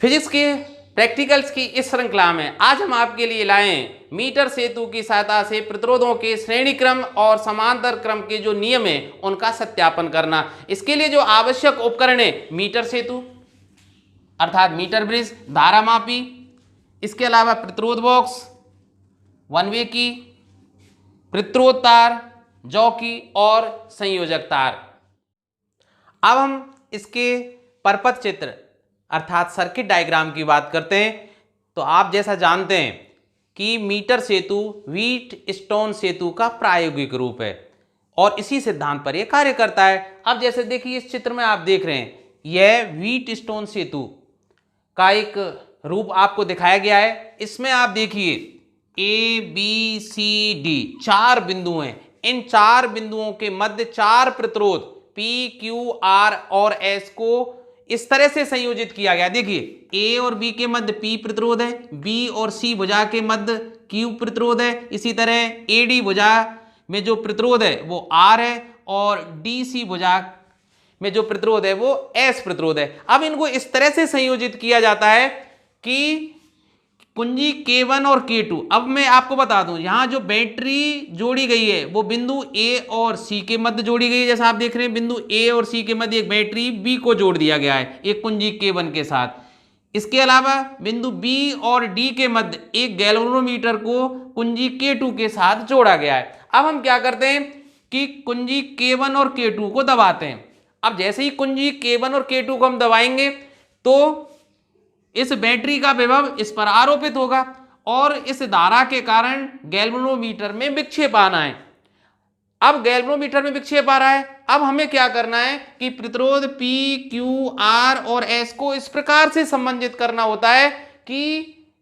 Physics के practicals की इस श्रृंखला में आज हम आपके लिए लाए मीटर सेतु की सहायता से प्रतिरोधों के श्रेणी क्रम और समांतर क्रम के जो नियम है उनका सत्यापन करना। इसके लिए जो आवश्यक उपकरण है मीटर सेतु अर्थात मीटर ब्रिज, धारा मापी, इसके अलावा प्रतिरोध बॉक्स, वन वे की, प्रतिरोध तार, जॉकी और संयोजक तार। अब हम इसके परपथ चित्र अर्थात सर्किट डायग्राम की बात करते हैं। तो आप जैसा जानते हैं कि मीटर सेतु व्हीट स्टोन सेतु का प्रायोगिक रूप है और इसी सिद्धांत पर यह कार्य करता है। अब जैसे देखिए इस चित्र में आप देख रहे हैं यह व्हीट स्टोन सेतु का एक रूप आपको दिखाया गया है। इसमें आप देखिए ए बी सी डी 4 बिंदु हैं। इन 4 बिंदुओं के मध्य 4 प्रतिरोध पी क्यू आर और एस को इस तरह से संयोजित किया गया। देखिए ए और बी के मध्य पी प्रतिरोध है, बी और सी भुजा के मध्य क्यू प्रतिरोध है, इसी तरह ए डी भुजा में जो प्रतिरोध है वो आर है और डी सी भुजा में जो प्रतिरोध है वो एस प्रतिरोध है। अब इनको इस तरह से संयोजित किया जाता है कि कुंजी K1 और K2। अब मैं आपको बता दूं यहां जो बैटरी जोड़ी गई है वो बिंदु A और C के मध्य जोड़ी गई है। जैसा आप देख रहे हैं बिंदु A और C के मध्य एक बैटरी B को जोड़ दिया गया है एक कुंजी K1 के साथ। इसके अलावा बिंदु B और D के मध्य एक गैल्वेनोमीटर को कुंजी K2 के साथ जोड़ा गया है। अब हम क्या करते हैं कि कुंजी K1 और K2 को दबाते हैं। अब जैसे ही कुंजी K1 और K2 को हम दबाएंगे तो इस बैटरी का विभव इस पर आरोपित होगा और इस धारा के कारण गैल्वेनोमीटर में विक्षेप आना है। अब गैल्वेनोमीटर में विक्षेप आ रहा है। अब हमें क्या करना है कि प्रतिरोध P, Q, R और S को इस प्रकार से संबंधित करना होता है कि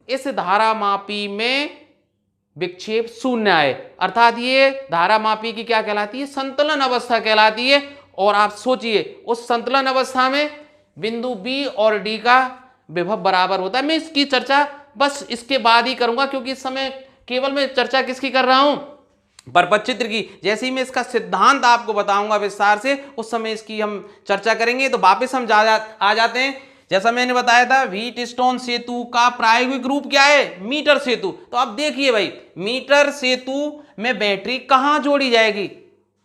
इस धारा मापी में विक्षेप शून्य आए। अर्थात ये धारा मापी की क्या कहलाती है? संतुलन अवस्था कहलाती है। और आप सोचिए उस संतुलन अवस्था में बिंदु B और D का विभव बराबर होता है। मैं इसकी चर्चा बस इसके बाद ही करूंगा क्योंकि इस समय केवल मैं चर्चा किसकी कर रहा हूं? परपथ चित्र की। जैसे ही मैं इसका सिद्धांत आपको बताऊंगा विस्तार से उस समय इसकी हम चर्चा करेंगे। तो वापस हम आ जाते हैं। जैसा मैंने बताया था व्हीट स्टोन सेतु का प्रायोगिक रूप क्या है? मीटर सेतु। तो अब देखिए भाई मीटर सेतु में बैटरी कहां जोड़ी जाएगी?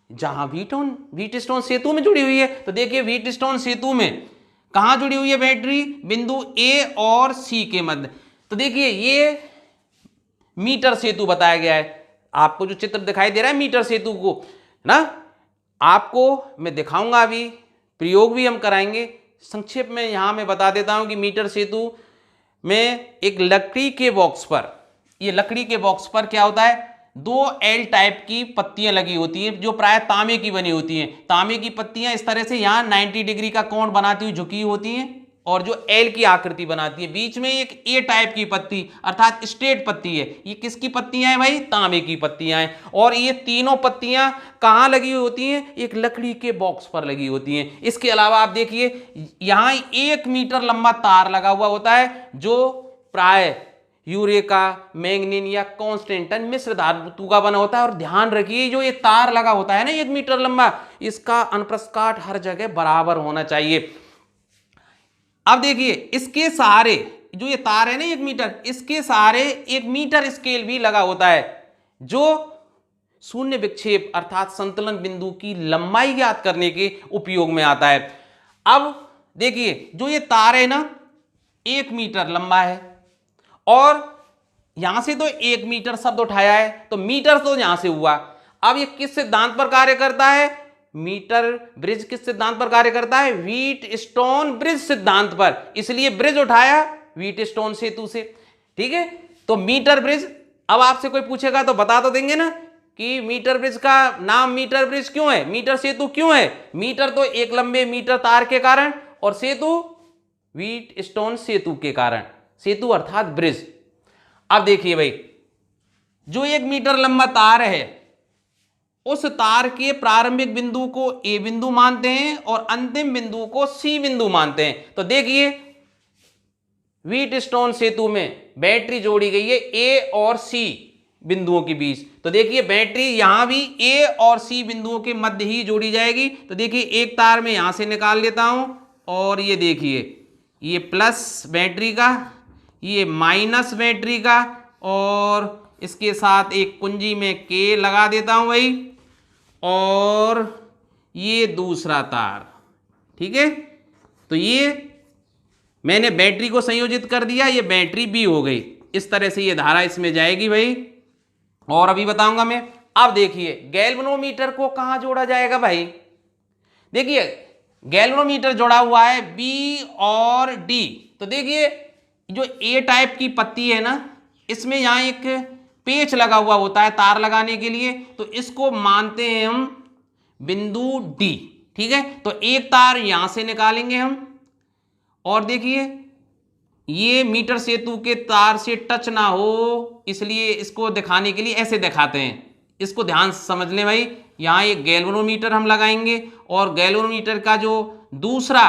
जहां व्हीट स्टोन सेतु में जुड़ी हुई है। तो देखिए व्हीट स्टोन सेतु में कहां जुड़ी हुई है बैटरी? बिंदु A और C के मध्य। तो देखिए ये मीटर सेतु बताया गया है। आपको जो चित्र दिखाई दे रहा है मीटर सेतु को ना आपको मैं दिखाऊंगा, अभी प्रयोग भी हम कराएंगे। संक्षेप में यहां मैं बता देता हूं कि मीटर सेतु में एक लकड़ी के बॉक्स पर, ये लकड़ी के बॉक्स पर क्या होता है? 2 एल टाइप की पत्तियां लगी होती हैं जो प्राय तांबे की बनी होती हैं। तांबे की पत्तियां इस तरह से यहाँ 90 डिग्री का कोण बनाती हुई झुकी होती हैं और जो एल की आकृति बनाती है। बीच में एक ए टाइप की पत्ती अर्थात स्ट्रेट पत्ती है। ये किसकी पत्तियां हैं भाई? तांबे की पत्तियां हैं। और ये तीनों पत्तियां कहाँ लगी हुई होती हैं? एक लकड़ी के बॉक्स पर लगी होती हैं। इसके अलावा आप देखिए यहाँ 1 मीटर लंबा तार लगा हुआ होता है जो प्राय यूरेका, मैंगनीज या कॉन्स्टेंटन मिश्र धातु का बना होता है। और ध्यान रखिए जो ये तार लगा होता है ना 1 मीटर लंबा, इसका अनुप्रस्थ काट हर जगह बराबर होना चाहिए। अब देखिए इसके सहारे जो ये तार है ना 1 मीटर, इसके सहारे 1 मीटर स्केल भी लगा होता है जो शून्य विक्षेप अर्थात संतुलन बिंदु की लंबाई ज्ञात करने के उपयोग में आता है। अब देखिए जो ये तार है ना 1 मीटर लंबा है और यहां से तो 1 मीटर शब्द उठाया है तो मीटर तो यहां से हुआ। अब ये किस सिद्धांत पर कार्य करता है? मीटर ब्रिज किस सिद्धांत पर कार्य करता है? व्हीट स्टोन ब्रिज सिद्धांत पर। इसलिए ब्रिज उठाया व्हीट स्टोन सेतु से। ठीक है, तो मीटर ब्रिज। अब आपसे कोई पूछेगा तो बता तो देंगे ना कि मीटर ब्रिज का नाम मीटर ब्रिज क्यों है, मीटर सेतु क्यों है? मीटर तो एक लंबे मीटर तार के कारण और सेतु व्हीट स्टोन सेतु के कारण। सेतु अर्थात ब्रिज। अब देखिए भाई जो 1 मीटर लंबा तार है उस तार के प्रारंभिक बिंदु को ए बिंदु मानते हैं और अंतिम बिंदु को सी बिंदु मानते हैं। तो देखिए व्हीट स्टोन सेतु में बैटरी जोड़ी गई है ए और सी बिंदुओं के बीच। तो देखिए बैटरी यहां भी ए और सी बिंदुओं के मध्य ही जोड़ी जाएगी। तो देखिए एक तार में यहां से निकाल लेता हूं और ये देखिए ये प्लस बैटरी का, ये माइनस बैटरी का, और इसके साथ एक कुंजी में के लगा देता हूं भाई, और ये दूसरा तार। ठीक है, तो ये मैंने बैटरी को संयोजित कर दिया, ये बैटरी बी हो गई। इस तरह से ये धारा इसमें जाएगी भाई, और अभी बताऊंगा मैं। अब देखिए गैल्वेनोमीटर को कहां जोड़ा जाएगा भाई। देखिए गैल्वेनोमीटर जोड़ा हुआ है बी और डी। तो देखिए जो ए टाइप की पत्ती है ना, इसमें यहां एक पेच लगा हुआ होता है तार लगाने के लिए, तो इसको मानते हैं हम बिंदु डी। ठीक है, तो एक तार यहां से निकालेंगे हम, और देखिए ये मीटर सेतु के तार से टच ना हो, इसलिए इसको दिखाने के लिए ऐसे दिखाते हैं। इसको ध्यान से समझ लें भाई। यहाँ एक गैल्वेनोमीटर हम लगाएंगे, और गैल्वेनोमीटर का जो दूसरा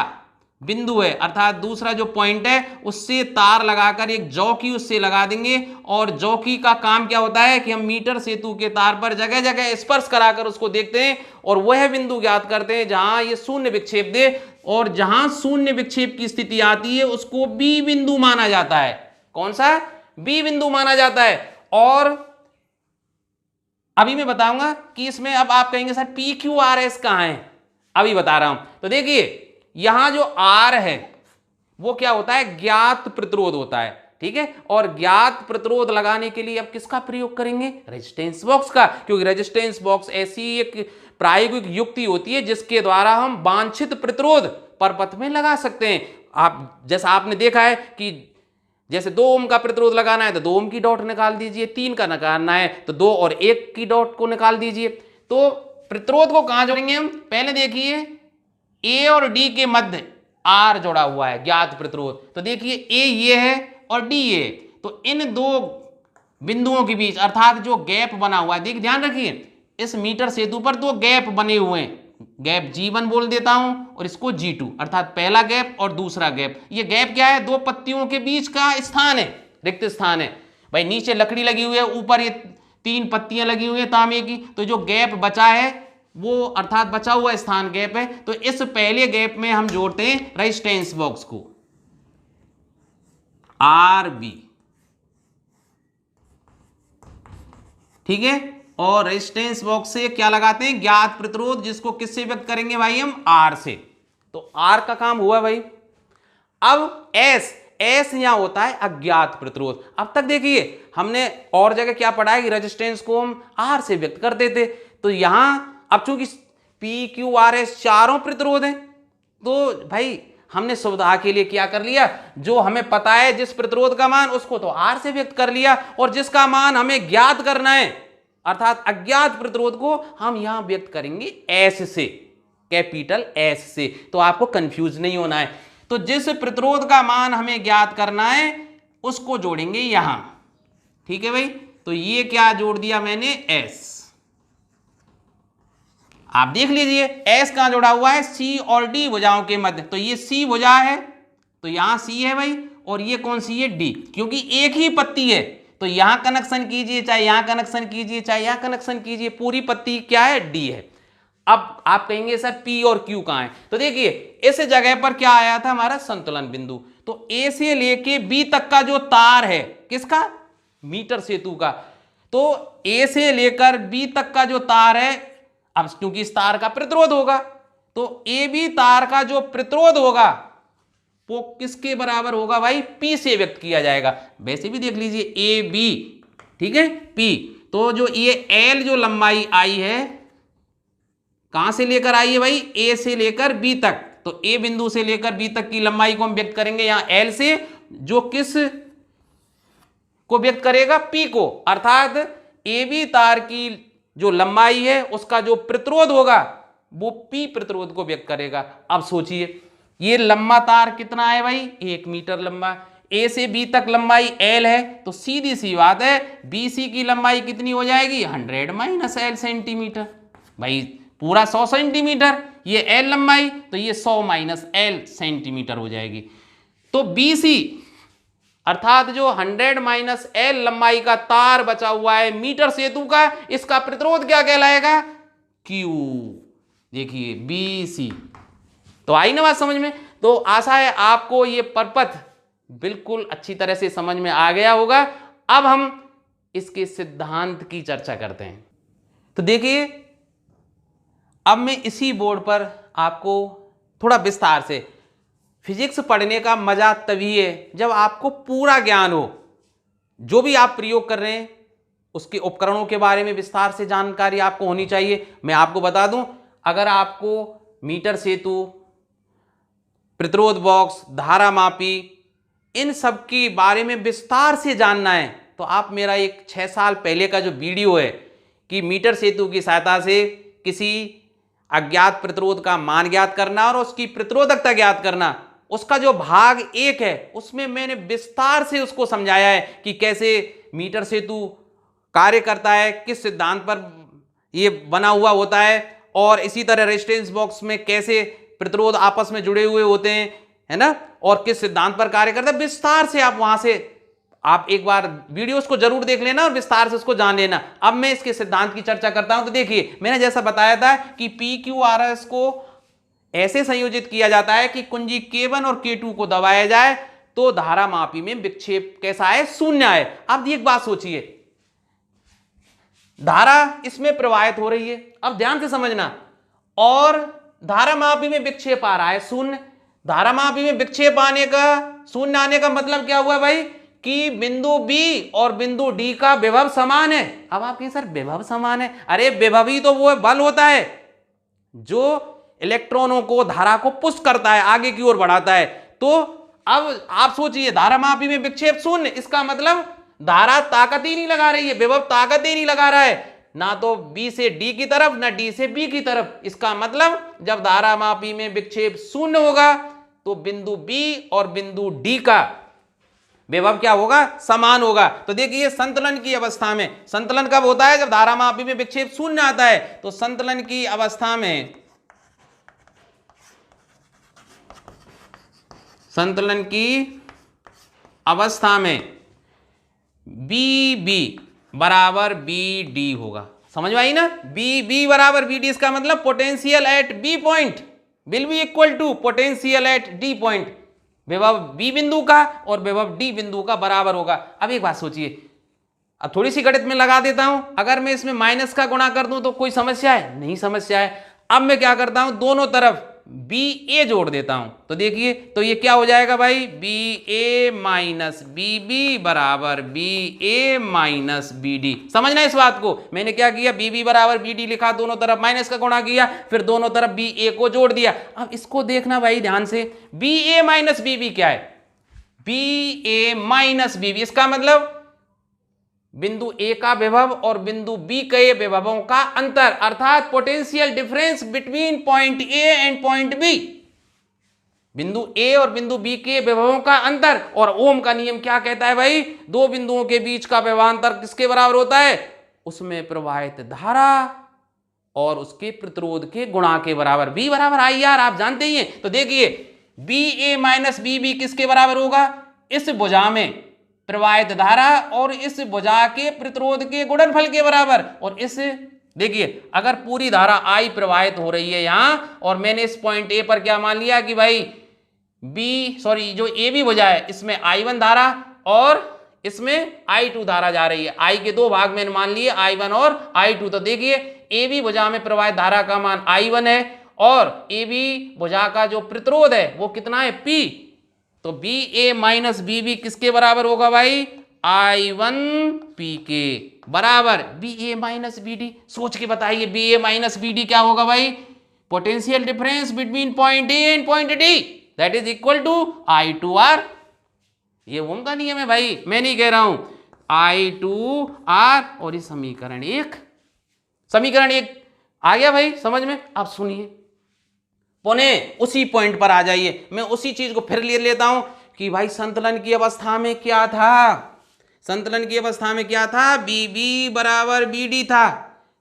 बिंदु है अर्थात दूसरा जो पॉइंट है उससे तार लगाकर एक जॉकी उससे लगा देंगे, और जॉकी का काम क्या होता है कि हम मीटर सेतु के तार पर जगह जगह स्पर्श कराकर उसको देखते हैं, और वह बिंदु ज्ञात करते हैं जहां ये शून्य विक्षेप दे, और जहां शून्य विक्षेप की स्थिति आती है उसको बी बिंदु माना जाता है। कौन सा? बी बिंदु माना जाता है। और अभी मैं बताऊंगा कि इसमें अब आप कहेंगे sir P Q R S कहां है, अभी बता रहा हूं। तो देखिए यहां जो आर है वो क्या होता है, ज्ञात प्रतिरोध होता है। ठीक है, और ज्ञात प्रतिरोध लगाने के लिए अब किसका प्रयोग करेंगे, रेजिस्टेंस बॉक्स का, क्योंकि रेजिस्टेंस बॉक्स ऐसी एक प्रायोगिक युक्ति होती है जिसके द्वारा हम वांछित प्रतिरोध परपथ में लगा सकते हैं। आप जैसा आपने देखा है कि जैसे 2 ओम का प्रतिरोध लगाना है तो 2 ओम की डॉट निकाल दीजिए, 3 का निकालना है तो 2 और 1 की डॉट को निकाल दीजिए। तो प्रतिरोध को कहां जोड़ेंगे हम, पहले देखिए ए और डी के मध्य आर जोड़ा हुआ है ज्ञात प्रतिरोध। तो देखिए ए ये है और डी ये, तो इन दो बिंदुओं के बीच अर्थात जो गैप बना हुआ है, देखिए ध्यान रखिए इस मीटर सेतु पर 2 गैप बने हुए हैं, गैप G1 बोल देता हूं और इसको G2, अर्थात पहला गैप और दूसरा गैप। ये गैप क्या है, 2 पत्तियों के बीच का स्थान है, रिक्त स्थान है भाई। नीचे लकड़ी लगी हुई है, ऊपर ये 3 पत्तियां लगी हुई है तांबे की, तो जो गैप बचा है वो अर्थात बचा हुआ स्थान गैप है। तो इस पहले गैप में हम जोड़ते हैं रेजिस्टेंस बॉक्स को RB। ठीक है, और रेजिस्टेंस बॉक्स से क्या लगाते हैं, ज्ञात प्रतिरोध, जिसको किससे व्यक्त करेंगे भाई हम, R से। तो R का काम हुआ भाई। अब S यहां होता है अज्ञात प्रतिरोध। अब तक देखिए हमने और जगह क्या पढ़ा है कि रेजिस्टेंस को हम R से व्यक्त करते थे, तो यहां अब चूंकि PQRS चारों प्रतिरोध हैं, तो भाई हमने सुविधा के लिए क्या कर लिया, जो हमें पता है जिस प्रतिरोध का मान उसको तो R से व्यक्त कर लिया, और जिसका मान हमें ज्ञात करना है अर्थात अज्ञात प्रतिरोध को हम यहां व्यक्त करेंगे S से, कैपिटल S से। तो आपको कंफ्यूज नहीं होना है। तो जिस प्रतिरोध का मान हमें ज्ञात करना है उसको जोड़ेंगे यहां। ठीक है भाई, तो ये क्या जोड़ दिया मैंने, S। आप देख लीजिए S कहां जोड़ा हुआ है, C और D भुजाओं के मध्य। तो ये C भुजा है तो यहां C है भाई, और ये कौन सी है, D, क्योंकि एक ही पत्ती है तो यहां कनेक्शन कीजिए, चाहे यहां कनेक्शन कीजिए, चाहे यहां कनेक्शन कीजिए, पूरी पत्ती क्या है, D है। अब आप कहेंगे सर P और Q कहां है, तो देखिए इस जगह पर क्या आया था, हमारा संतुलन बिंदु। तो A से लेके B तक का जो तार है, किसका, मीटर सेतु का, तो A से लेकर B तक का जो तार है, अब क्योंकि इस तार का प्रतिरोध होगा तो AB तार का जो प्रतिरोध होगा वो किसके बराबर होगा भाई, P से व्यक्त किया जाएगा। वैसे भी देख लीजिए AB, ठीक है, P। तो जो ये L जो लंबाई आई है कहां से लेकर आई है भाई, A से लेकर B तक, तो A बिंदु से लेकर B तक की लंबाई को हम व्यक्त करेंगे यहां L से, जो किस को व्यक्त करेगा, P को, अर्थात AB तार की जो लंबाई है उसका जो प्रतिरोध होगा वो P प्रतिरोध को व्यक्त करेगा। अब सोचिए ये लंबा तार कितना है भाई, 1 मीटर लंबा, A से B तक लंबाई L है, तो सीधी सी बात है BC की लंबाई कितनी हो जाएगी, 100 माइनस L सेंटीमीटर, भाई पूरा 100 सेंटीमीटर, ये L लंबाई तो ये 100 माइनस L सेंटीमीटर हो जाएगी। तो BC अर्थात जो 100 माइनस L लंबाई का तार बचा हुआ है मीटर सेतु का, इसका प्रतिरोध क्या कहलाएगा, Q। देखिए BC, तो आई ना बात समझ में। तो आशा है आपको ये परपथ बिल्कुल अच्छी तरह से समझ में आ गया होगा। अब हम इसके सिद्धांत की चर्चा करते हैं। तो देखिए, अब मैं इसी बोर्ड पर आपको थोड़ा विस्तार से, फिजिक्स पढ़ने का मजा तभी है जब आपको पूरा ज्ञान हो, जो भी आप प्रयोग कर रहे हैं उसके उपकरणों के बारे में विस्तार से जानकारी आपको होनी चाहिए। मैं आपको बता दूं, अगर आपको मीटर सेतु, प्रतिरोध बॉक्स, धारा मापी, इन सब के बारे में विस्तार से जानना है तो आप मेरा एक 6 साल पहले का जो वीडियो है कि मीटर सेतु की सहायता से किसी अज्ञात प्रतिरोध का मान ज्ञात करना और उसकी प्रतिरोधकता ज्ञात करना, उसका जो भाग 1 है उसमें मैंने विस्तार से उसको समझाया है कि कैसे मीटर सेतु कार्य करता है, किस सिद्धांत पर ये बना हुआ होता है, और इसी तरह रेजिस्टेंस बॉक्स में कैसे प्रतिरोध आपस में जुड़े हुए होते हैं, है ना, और किस सिद्धांत पर कार्य करता है। विस्तार से आप वहां से आप एक बार वीडियोस को जरूर देख लेना और विस्तार से उसको जान लेना। अब मैं इसके सिद्धांत की चर्चा करता हूं। तो देखिए, मैंने जैसा बताया था कि PQRS को ऐसे संयोजित किया जाता है कि कुंजी K1 और K2 को दबाया जाए तो धारा मापी में विक्षेप कैसा है, शून्य है। अब एक बात सोचिए, धारा इसमें प्रवाहित हो रही है, अब ध्यान से समझना, और धारा मापी में विक्षेप आ रहा है शून्य। धारा मापी में विक्षेप आने का, शून्य आने का मतलब क्या हुआ भाई कि बिंदु B और बिंदु D का विभव समान है। अब आप कहें सर विभव समान है, अरे विभव ही तो वो बल होता है जो इलेक्ट्रॉनों को, धारा को पुश करता है, आगे की ओर बढ़ाता है। तो अब आप सोचिए, धारा मापी में विक्षेप शून्य, इसका मतलब धारा ताकत ही नहीं लगा रही है, विभव ताकत ही नहीं लगा रहा है, ना तो B से D की तरफ ना D से B की तरफ। इसका मतलब जब धारा मापी में विक्षेप शून्य होगा तो बिंदु B और बिंदु D का विभव क्या होगा, समान होगा। तो देखिए, संतुलन की अवस्था में, संतुलन कब होता है, जब धारा मापी में विक्षेप शून्य आता है। तो संतुलन की अवस्था में, संतुलन की अवस्था में BB बराबर BD होगा। समझ में आई ना, BB बराबर BD, इसका मतलब potential at B point will be equal to potential at D point. विभव B बिंदु का और विभव D बिंदु का बराबर होगा। अब एक बात सोचिए, अब थोड़ी सी गणित में लगा देता हूं, अगर मैं इसमें माइनस का गुणा कर दूं तो कोई समस्या है, नहीं समस्या है। अब मैं क्या करता हूं, दोनों तरफ BA जोड़ देता हूं। तो देखिए, तो ये क्या हो जाएगा भाई, BA माइनस BB बराबर BA माइनस BD। समझना इस बात को, मैंने क्या किया, BB बराबर BD लिखा, दोनों तरफ माइनस का गुणा किया, फिर दोनों तरफ BA को जोड़ दिया। अब इसको देखना भाई ध्यान से, BA माइनस BB क्या है, BA माइनस BB, इसका मतलब बिंदु A का विभव और बिंदु B के विभवों का अंतर, अर्थात potential difference between point A and point B। बिंदु A और बिंदु B के विभवों का अंतर। और ओम का नियम क्या कहता है भाई, दो बिंदुओं के बीच का विभवांतर किसके बराबर होता है, उसमें प्रवाहित धारा और उसके प्रतिरोध के गुणा के बराबर। B बराबर IR, आप जानते ही हैं। तो देखिए, BA माइनस BB किसके बराबर होगा, इस भुजा में प्रवाहित धारा और इस भुजा के प्रतिरोध के गुणनफल के बराबर। और इस, देखिए, अगर पूरी धारा I प्रवाहित हो रही है यहां, और मैंने इस पॉइंट A पर क्या मान लिया कि भाई जो AB भुजा है इसमें I1 धारा और इसमें I2 धारा जा रही है। I के दो भाग मैंने मान लिए, I1 और I2। तो देखिए, AB भुजा में प्रवाहित धारा का मान I1 है और AB भुजा का जो प्रतिरोध है वो कितना है, P। तो BA माइनस BB किसके बराबर होगा भाई, I1P के बराबर BA माइनस BD। सोच के बताइए, BA माइनस BD क्या होगा भाई, potential difference between point A and point D, that is equal to I2R। ये ओम का नियम है भाई, मैं नहीं कह रहा हूं, I2R। और ये समीकरण एक आ गया भाई समझ में। अब सुनिए, पुनः उसी पॉइंट पर आ जाइए, मैं उसी चीज को फिर ले लेता हूं कि भाई संतुलन की अवस्था में क्या था, संतुलन की अवस्था में क्या था, BB बराबर BD था।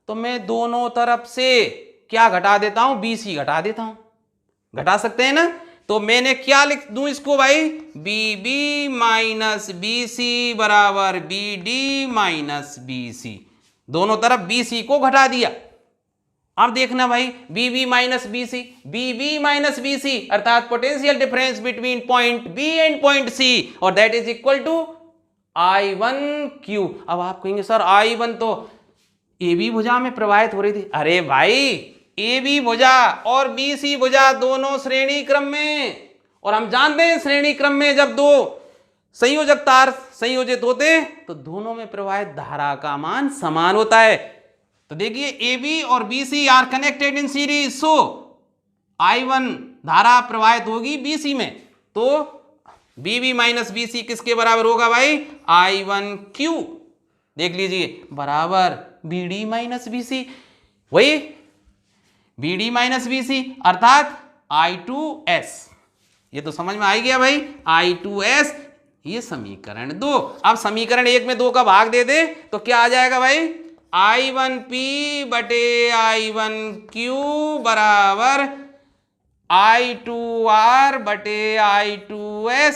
तो मैं दोनों तरफ से क्या घटा देता हूं, BC घटा देता हूं, घटा सकते हैं ना। तो मैंने क्या लिख दूं इसको भाई, BB माइनस BC बराबर BD माइनस BC, दोनों तरफ BC को घटा दिया। अब देखना भाई BB minus BC, BB minus BC अर्थात potential difference between point B and point C, और that is equal to I1Q। अब आप कहेंगे सर I1 तो ए बी भुजा में प्रवाहित हो रही थी। अरे भाई ए बी भुजा और बी सी भुजा दोनों श्रेणी क्रम में, और हम जानते हैं श्रेणी क्रम में जब दो संयोजक तार संयोजित होते हैं तो दोनों में प्रवाहित धारा का मान समान होता है। तो देखिए ए बी और B C are connected in series, so I1 धारा प्रवाहित होगी बी सी में, तो बीबी माइनस बी सी किसके बराबर होगा भाई? I1Q। देख लीजिए बराबर B D minus B C, वही B D minus B C अर्थात I2S। ये तो समझ में आ गया भाई, I2S ये समीकरण 2। अब समीकरण 1 में 2 का भाग दे दे तो क्या आ जाएगा भाई? I1P बटे I1Q बराबर I2R बटे I2S।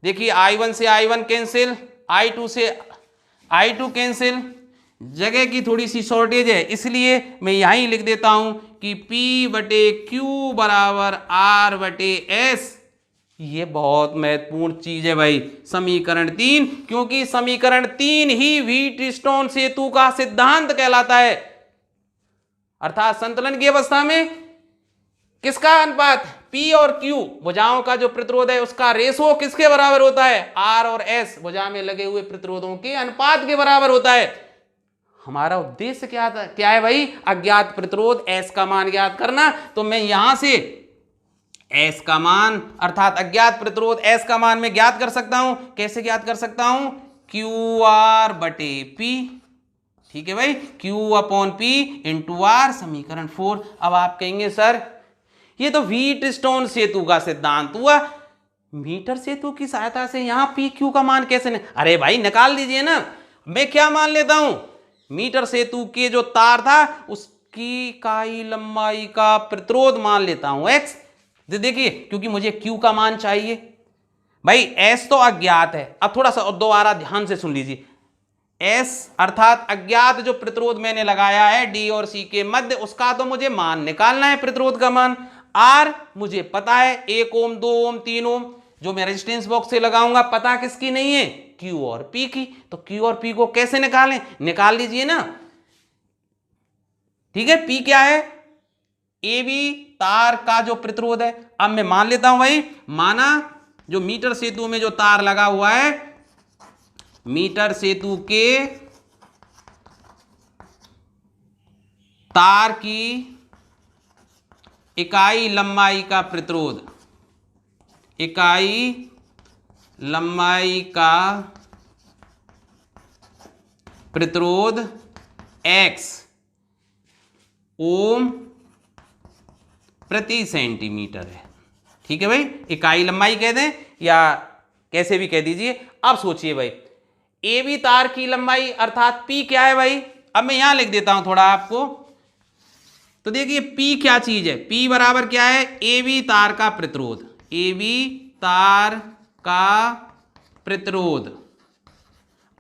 देखिए I1 से I1 कैंसिल, I2 से I2 कैंसिल, जगह की थोड़ी सी शॉर्टेज है इसलिए मैं यहीं लिख देता हूं कि P बटे Q बराबर R बटे S। ये बहुत महत्वपूर्ण चीज है भाई समीकरण 3, क्योंकि समीकरण 3 ही व्हीटस्टोन सेतु का सिद्धांत कहलाता है। अर्थात संतुलन की अवस्था में किसका अनुपात? P और Q भुजाओं का जो प्रतिरोध है उसका रेशो किसके बराबर होता है? R और S भुजा में लगे हुए प्रतिरोधों के अनुपात के बराबर होता है। हमारा उद्देश्य क्या है भाई? अज्ञात प्रतिरोध S का मान ज्ञात करना। तो मैं यहां से S का मान अर्थात अज्ञात प्रतिरोध S का मान मैं ज्ञात कर सकता हूं। कैसे ज्ञात कर सकता हूं? QR बटे P, ठीक है भाई, Q upon P into R, समीकरण 4। अब आप कहेंगे सर ये तो व्हीटस्टोन सेतु का सिद्धांत हुआ, मीटर सेतु की सहायता से यहां पी क्यू का मान कैसे अरे भाई निकाल दीजिए ना। मैं क्या मान लेता हूं? मीटर सेतु के जो तार था उसकी इकाई लंबाई का प्रतिरोध मान लेता हूं X। देखिए क्योंकि मुझे Q का मान चाहिए भाई, S तो अज्ञात है। अब थोड़ा सा दोबारा ध्यान से सुन लीजिए, S अर्थात अज्ञात जो प्रतिरोध मैंने लगाया है D और C के मध्य, उसका तो मुझे मान निकालना है, प्रतिरोध का मान। R मुझे पता है 1 ओम 2 ओम 3 ओम, जो मैं रेजिस्टेंस बॉक्स से लगाऊंगा पता किसकी नहीं है? Q और P की। तो Q और P को कैसे निकालें? निकाल लीजिए ना, ठीक है। P क्या है? AB तार का जो प्रतिरोध है। अब मैं मान लेता हूं भाई, माना जो मीटर सेतु में जो तार लगा हुआ है, मीटर सेतु के तार की इकाई लंबाई का प्रतिरोध, इकाई लंबाई का प्रतिरोध X ओम प्रति सेंटीमीटर है, ठीक है भाई। इकाई लंबाई कह दें या कैसे भी कह दीजिए। अब सोचिए भाई ए बी तार की लंबाई अर्थात P क्या है भाई? अब मैं यहां लिख देता हूं थोड़ा आपको। तो देखिए P क्या चीज है? P बराबर क्या है? ए बी तार का प्रतिरोध, ए बी तार का प्रतिरोध।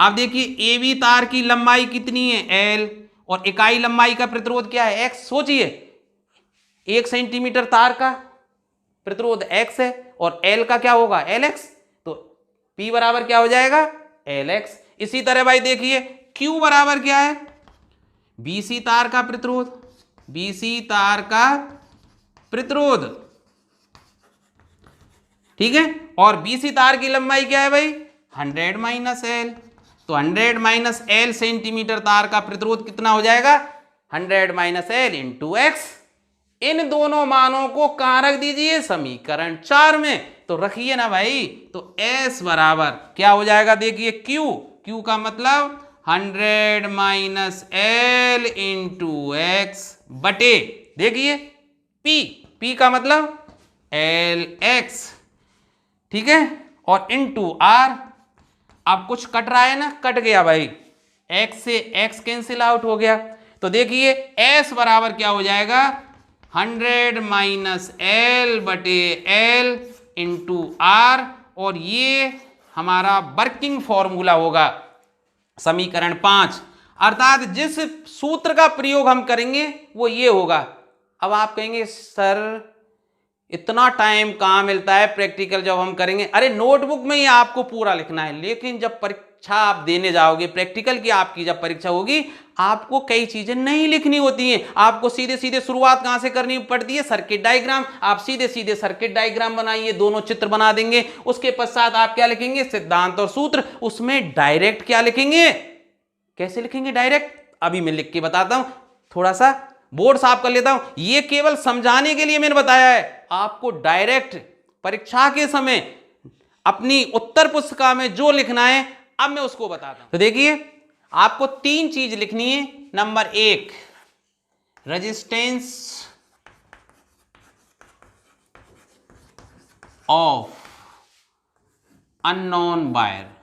अब देखिए ए बी तार की लंबाई कितनी है? L, और इकाई लंबाई का प्रतिरोध क्या है? X। सोचिए 1 सेंटीमीटर तार का प्रतिरोध X है और L का क्या होगा? LX। तो P बराबर क्या हो जाएगा? LX। इसी तरह भाई देखिए Q बराबर क्या है? BC तार का प्रतिरोध, BC तार का प्रतिरोध, ठीक है। और BC तार की लंबाई क्या है भाई? 100 माइनस L। तो 100 माइनस L सेंटीमीटर तार का प्रतिरोध कितना हो जाएगा? 100 माइनस L इंटू X। इन दोनों मानों को कहां रख दीजिए? समीकरण 4 में। तो रखिए ना भाई, तो S बराबर क्या हो जाएगा? देखिए Q का मतलब 100 माइनस L इंटू X बटे देखिए P का मतलब LX, ठीक है, और इंटू R। अब कुछ कट रहा है ना, कट गया भाई, X से X कैंसिल आउट हो गया। तो देखिए S बराबर क्या हो जाएगा? 100 माइनस L बटे L इंटू R, और ये हमारा वर्किंग फॉर्मूला होगा समीकरण 5। अर्थात जिस सूत्र का प्रयोग हम करेंगे वो ये होगा। अब आप कहेंगे सर इतना टाइम कहाँ मिलता है प्रैक्टिकल जब हम करेंगे? अरे नोटबुक में ही आपको पूरा लिखना है, लेकिन जब परीक्षा आप देने जाओगे, प्रैक्टिकल की आपकी जब परीक्षा होगी, आपको कई चीजें नहीं लिखनी होती हैं। आपको सीधे सीधे शुरुआत कहां से करनी पड़ती है? Circuit diagram. आप सीधे सीधे सर्किट डायग्राम बनाइए, दोनों चित्र बना देंगे। उसके पश्चात आप क्या लिखेंगे? सिद्धांत और सूत्र। उसमें डायरेक्ट क्या लिखेंगे? कैसे लिखेंगे डायरेक्ट? अभी मैं लिख के बताता हूं, थोड़ा सा बोर्ड साफ कर लेता हूं। ये केवल समझाने के लिए मैंने बताया है। आपको डायरेक्ट परीक्षा के समय अपनी उत्तर पुस्तिका में जो लिखना है, अब मैं उसको बताता हूं। तो देखिए, आपको 3 चीज लिखनी है। Number 1, resistance of unknown wire,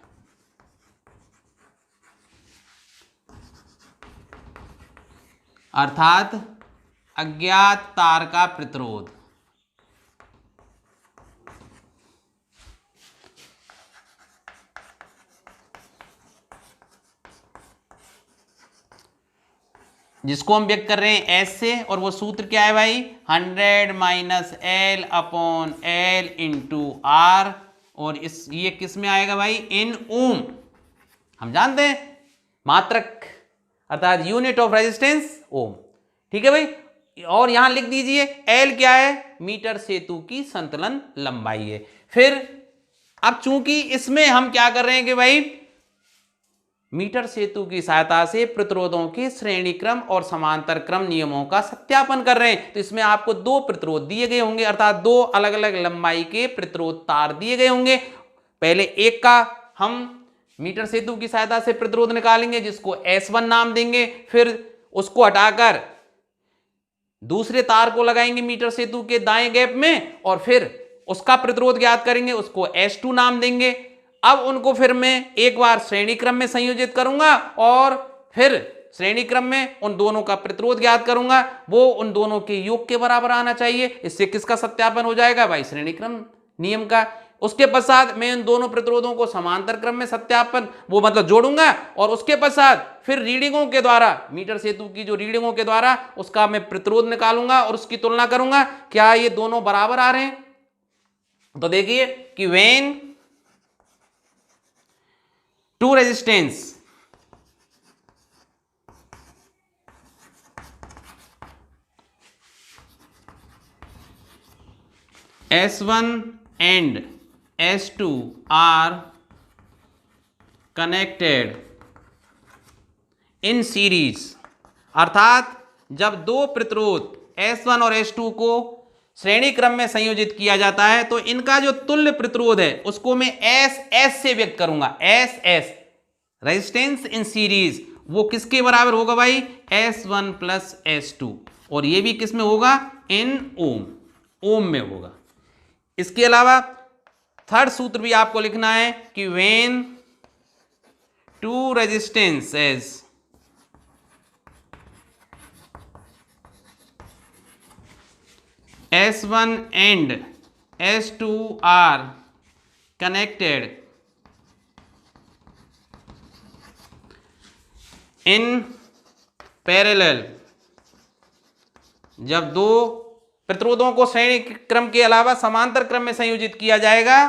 अर्थात अज्ञात तार का प्रतिरोध। जिसको हम व्यक्त कर रहे हैं एस से, और वो सूत्र क्या है भाई? 100 minus L upon L into R. और ये किस में आएगा भाई? इन ओम। हम जानते हैं मात्रक अर्थात यूनिट ऑफ रेजिस्टेंस ओम। ठीक है भाई। और यहां लिख दीजिए एल क्या है? मीटर सेतु की संतुलन लंबाई है। फिर अब चूंकि इसमें हम क्या कर रहे हैं कि भाई मीटर सेतु की सहायता से प्रतिरोधों के श्रेणी क्रम और समांतर क्रम नियमों का सत्यापन कर रहे हैं। तो इसमें आपको 2 प्रतिरोध दिए गए होंगे, अर्थात 2 अलग अलग लंबाई के प्रतिरोध तार दिए गए होंगे। पहले एक का हम मीटर सेतु की सहायता से प्रतिरोध निकालेंगे, जिसको S1 नाम देंगे। फिर उसको हटाकर दूसरे तार को लगाएंगे मीटर सेतु के दाएं गैप में, और फिर उसका प्रतिरोध ज्ञात करेंगे, उसको S2 नाम देंगे। अब उनको फिर मैं एक बार श्रेणी क्रम में संयोजित करूंगा, और फिर श्रेणी क्रम में उन दोनों का प्रतिरोध ज्ञात करूंगा। वो उन दोनों के योग के बराबर आना चाहिए। इससे किसका सत्यापन हो जाएगा भाई? श्रेणी क्रम नियम का। उसके पश्चात मैं इन दोनों प्रतिरोधों को समांतर क्रम में सत्यापन वो मतलब जोड़ूंगा, और उसके पश्चात फिर रीडिंगों के द्वारा, मीटर सेतु की जो रीडिंगों के द्वारा उसका मैं प्रतिरोध निकालूंगा और उसकी तुलना करूंगा क्या ये दोनों बराबर आ रहे हैं। तो देखिए कि when two resistance S1 and S2 are connected in series, अर्थात जब 2 प्रतिरोध S1 और S2 को श्रेणी क्रम में संयोजित किया जाता है तो इनका जो तुल्य प्रतिरोध है उसको मैं SS से व्यक्त करूंगा। SS रेजिस्टेंस इन सीरीज, वो किसके बराबर होगा भाई? S1 plus S2। और ये भी किस में होगा? इन ओम, ओम में होगा। इसके अलावा थर्ड सूत्र भी आपको लिखना है कि when two resistances S1 and S2 are connected in parallel, जब 2 प्रतिरोधों को श्रेणी क्रम के अलावा समांतर क्रम में संयोजित किया जाएगा,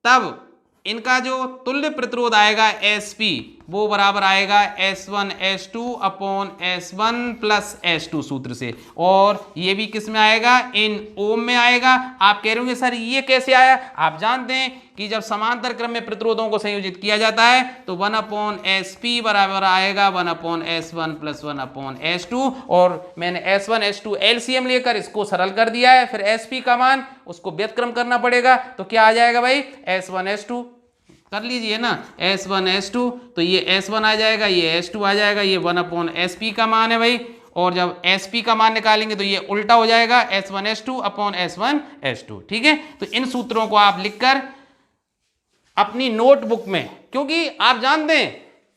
तब इनका जो तुल्य प्रतिरोध आएगा SP, वो बराबर आएगा S1 S2 upon S1 plus S2 सूत्र से। और ये भी किस में आएगा? इन ओम में आएगा। आप कह रहे होंगे सर ये कैसे आया? आप जानते हैं कि जब समांतर क्रम में प्रतिरोधों को संयोजित किया जाता है तो 1 अपॉन SP बराबर आएगा 1 upon S1 plus 1 upon S2। और मैंने S1 S2 LCM लेकर इसको सरल कर दिया है। फिर SP का मान उसको व्युत्क्रम करना पड़ेगा, तो क्या आ जाएगा भाई? S1 S2 कर लीजिए ना, S1 S2, तो ये S1 आ जाएगा, ये S2 आ जाएगा, ये 1 अपॉन SP का मान है भाई। और जब SP का मान निकालेंगे तो ये उल्टा हो जाएगा, S1 S2 upon S1 S2। ठीक है, तो इन सूत्रों को आप लिखकर अपनी नोटबुक में, क्योंकि आप जानते हैं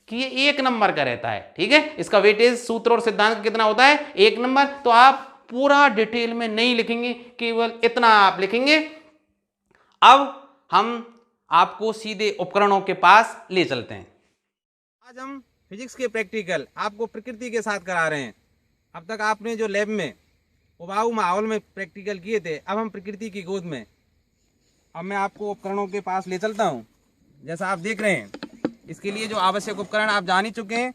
कि ये 1 नंबर का रहता है, ठीक है, इसका वेटेज सूत्र और सिद्धांत कितना होता है? 1 नंबर। तो आप पूरा डिटेल में नहीं लिखेंगे, केवल इतना आप लिखेंगे। अब हम आपको सीधे उपकरणों के पास ले चलते हैं। आज हम फिजिक्स के प्रैक्टिकल आपको प्रकृति के साथ करा रहे हैं। अब तक आपने जो लैब में उबाऊ माहौल में प्रैक्टिकल किए थे, अब हम प्रकृति की गोद में। अब मैं आपको उपकरणों के पास ले चलता हूँ। जैसा आप देख रहे हैं, इसके लिए जो आवश्यक उपकरण आप जान ही चुके हैं।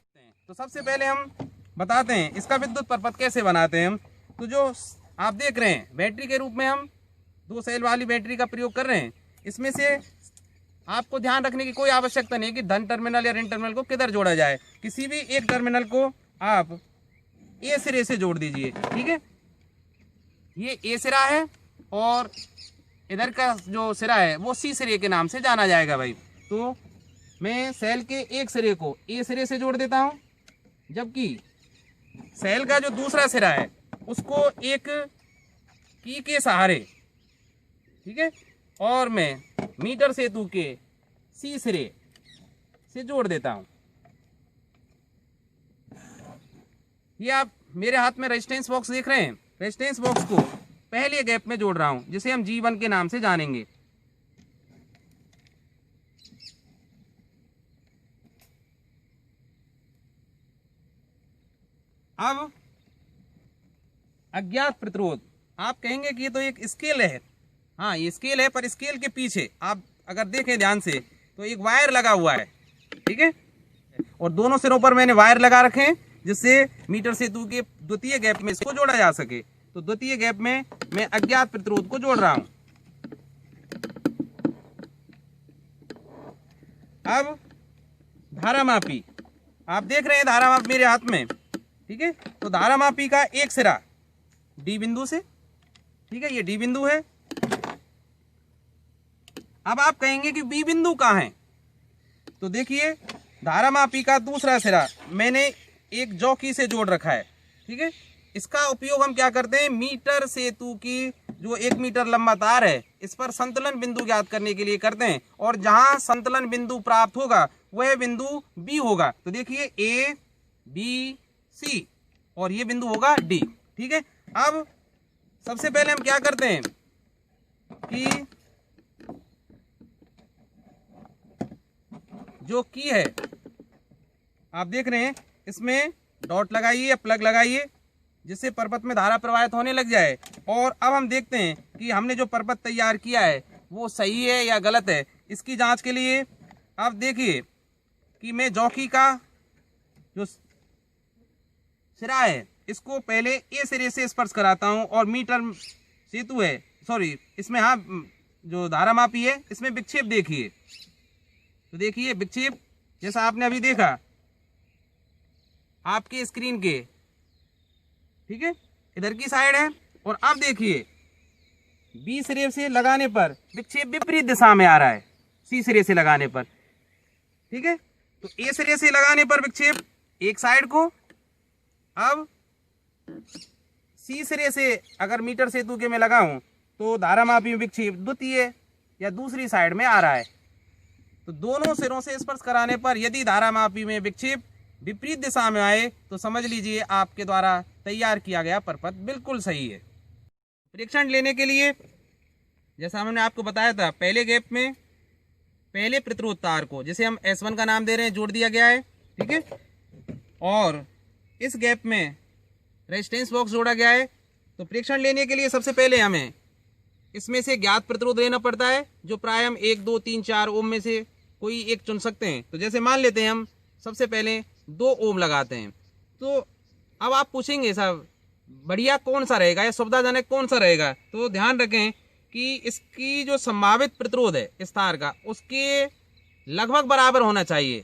तो सबसे पहले हम बताते हैं इसका विद्युत परपथ कैसे बनाते हैं हम। तो जो आप देख रहे हैं, बैटरी के रूप में हम 2 सेल वाली बैटरी का प्रयोग कर रहे हैं। इसमें से आपको ध्यान रखने की कोई आवश्यकता नहीं कि धन टर्मिनल या ऋण टर्मिनल को किधर जोड़ा जाए। किसी भी एक टर्मिनल को आप ए सिरे से जोड़ दीजिए, ठीक है। ये ए सिरा है और इधर का जो सिरा है वो सी सिरे के नाम से जाना जाएगा भाई। तो मैं सेल के एक सिरे को ए सिरे से जोड़ देता हूं, जबकि सेल का जो दूसरा सिरा है उसको एक की के सहारे, ठीक है, और मैं मीटर सेतु के सी सिरे से जोड़ देता हूं। ये आप मेरे हाथ में रेजिस्टेंस बॉक्स देख रहे हैं। रेजिस्टेंस बॉक्स को पहले गैप में जोड़ रहा हूं, जिसे हम G1 के नाम से जानेंगे। अब अज्ञात प्रतिरोध, आप कहेंगे कि ये तो एक स्केल है। हाँ, ये स्केल है, पर स्केल के पीछे आप अगर देखें ध्यान से तो एक वायर लगा हुआ है, ठीक है। और दोनों सिरों पर मैंने वायर लगा रखे हैं, जिससे मीटर सेतु के द्वितीय गैप में इसको जोड़ा जा सके। तो द्वितीय गैप में मैं अज्ञात प्रतिरोध को जोड़ रहा हूं। अब धारामापी, आप देख रहे हैं धारामापी मेरे हाथ में, ठीक है। तो धारामापी का एक सिरा डी बिंदु से, ठीक है, ये डी बिंदु है। अब आप कहेंगे कि बी बिंदु कहाँ है। तो देखिए, धारामापी का दूसरा सिरा मैंने एक जॉकी से जोड़ रखा है, ठीक है। इसका उपयोग हम क्या करते हैं, मीटर सेतु की जो 1 मीटर लंबा तार है इस पर संतुलन बिंदु ज्ञात करने के लिए करते हैं। और जहां संतुलन बिंदु प्राप्त होगा वह बिंदु बी होगा। तो देखिए ए बी सी और ये बिंदु होगा डी, ठीक है। अब सबसे पहले हम क्या करते हैं कि जो की है आप देख रहे हैं, इसमें डॉट लगाइए या प्लग लगाइए, जिससे परपथ में धारा प्रवाहित होने लग जाए। और अब हम देखते हैं कि हमने जो परपथ तैयार किया है वो सही है या गलत है। इसकी जांच के लिए आप देखिए कि मैं जॉकी का जो सिरा है इसको पहले ए सिरे से स्पर्श कराता हूं, और मीटर सेतु है, सॉरी, इसमें हाँ जो धारामापी है इसमें विक्षेप देखिए। तो देखिए विक्षेप जैसा आपने अभी देखा आपके स्क्रीन के, ठीक है, इधर की साइड है। और अब देखिए बी सिरे से लगाने पर विक्षेप विपरीत दिशा में आ रहा है सी सिरे से लगाने पर, ठीक है। तो ए सिरे से लगाने पर विक्षेप एक साइड को, अब सी सिरे से अगर मीटर सेतु के में लगाऊं तो धारामापी विक्षेप द्वितीय या दूसरी साइड में आ रहा है। तो दोनों सिरों से स्पर्श कराने पर यदि धारामापी में विक्षेप विपरीत दिशा में आए तो समझ लीजिए आपके द्वारा तैयार किया गया परपथ बिल्कुल सही है। परीक्षण लेने के लिए जैसा हमने आपको बताया था, पहले गैप में पहले प्रतिरोध तार को, जिसे हम S1 का नाम दे रहे हैं, जोड़ दिया गया है, ठीक है। और इस गैप में रेजिस्टेंस बॉक्स जोड़ा गया है। तो परीक्षण लेने के लिए सबसे पहले हमें इसमें से ज्ञात प्रतिरोध लेना पड़ता है, जो प्राय हम 1, 2, 3, 4 ओम में से कोई एक चुन सकते हैं। तो जैसे मान लेते हैं हम सबसे पहले 2 ओम लगाते हैं। तो अब आप पूछेंगे साहब बढ़िया कौन सा रहेगा या सुविधाजनक कौन सा रहेगा। तो ध्यान रखें कि इसकी जो संभावित प्रतिरोध है इस तार का उसके लगभग बराबर होना चाहिए।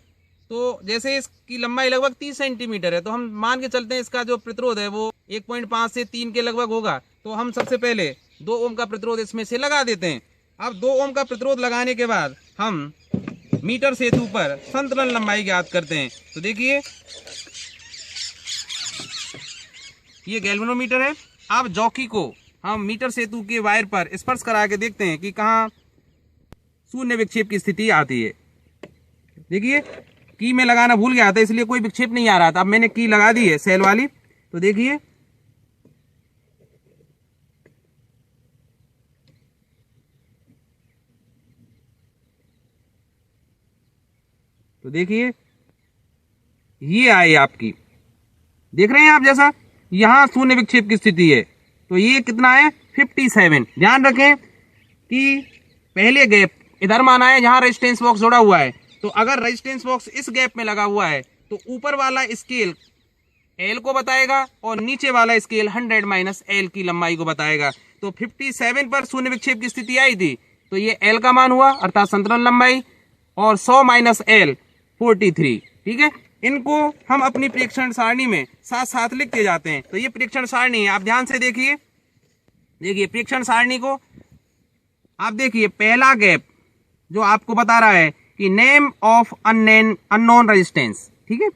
तो जैसे इसकी लंबाई लगभग 30 सेंटीमीटर है, तो हम मान के चलते हैं इसका जो प्रतिरोध है वो 1.5 से 3 के लगभग होगा। तो हम सबसे पहले 2 ओम का प्रतिरोध इसमें से लगा देते हैं। अब 2 ओम का प्रतिरोध लगाने के बाद हम मीटर सेतु पर संतुलन लंबाई ज्ञात करते हैं। तो देखिए ये गैल्वेनोमीटर है। अब जॉकी को हम मीटर सेतु के वायर पर स्पर्श करा के देखते हैं कि कहाँ शून्य विक्षेप की स्थिति आती है। देखिए की में लगाना भूल गया था, इसलिए कोई विक्षेप नहीं आ रहा था। अब मैंने की लगा दी है सेल वाली। तो देखिए ये आए आपकी, देख रहे हैं आप, जैसा यहां शून्य विक्षेप की स्थिति है, तो ये कितना है 57। ध्यान रखें कि पहले गैप इधर माना है जहां रेजिस्टेंस बॉक्स जोड़ा हुआ है, तो अगर रेजिस्टेंस बॉक्स इस गैप में लगा हुआ है तो ऊपर वाला स्केल L को बताएगा और नीचे वाला स्केल 100 - L की लंबाई को बताएगा। तो 57 पर शून्य विक्षेप की स्थिति आई थी, तो ये L का मान हुआ अर्थात संतुलन लंबाई, और 100 - L 43। ठीक है, इनको हम अपनी प्रेक्षण सारणी में साथ साथ लिखते जाते हैं। तो ये प्रेक्षण सारणी है, आप ध्यान से देखिए, प्रेक्षण सारणी को आप देखिए। पहला गैप जो आपको बता रहा है कि नेम ऑफ अननोन रेजिस्टेंस, ठीक है,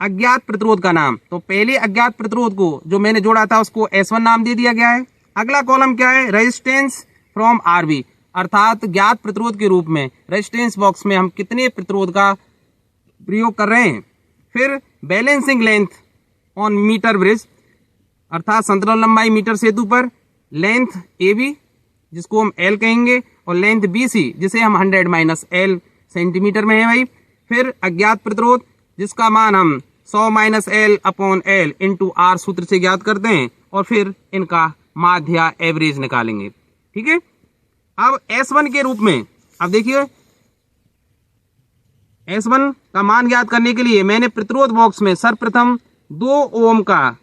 अज्ञात प्रतिरोध का नाम। तो पहले अज्ञात प्रतिरोध को जो मैंने जोड़ा था उसको S1 नाम दे दिया गया है। अगला कॉलम क्या है, रेजिस्टेंस फ्रॉम RV, अर्थात ज्ञात प्रतिरोध के रूप में रेजिस्टेंस बॉक्स में हम कितने प्रतिरोध का प्रयोग कर रहे हैं। फिर balancing length on metre bridge, अर्थात संतुलन लंबाई मीटर सेतु पर, लेंथ AB जिसको हम L कहेंगे, और लेंथ BC जिसे हम 100 - L सेंटीमीटर में है भाई। फिर अज्ञात प्रतिरोध जिसका मान हम 100 - L/L × R सूत्र से ज्ञात करते हैं, और फिर इनका माध्य या एवरेज निकालेंगे। ठीक है, अब S1 के रूप में, अब देखिए S1 का मान ज्ञात करने के लिए मैंने प्रतिरोध बॉक्स में सर्वप्रथम 2 ओम का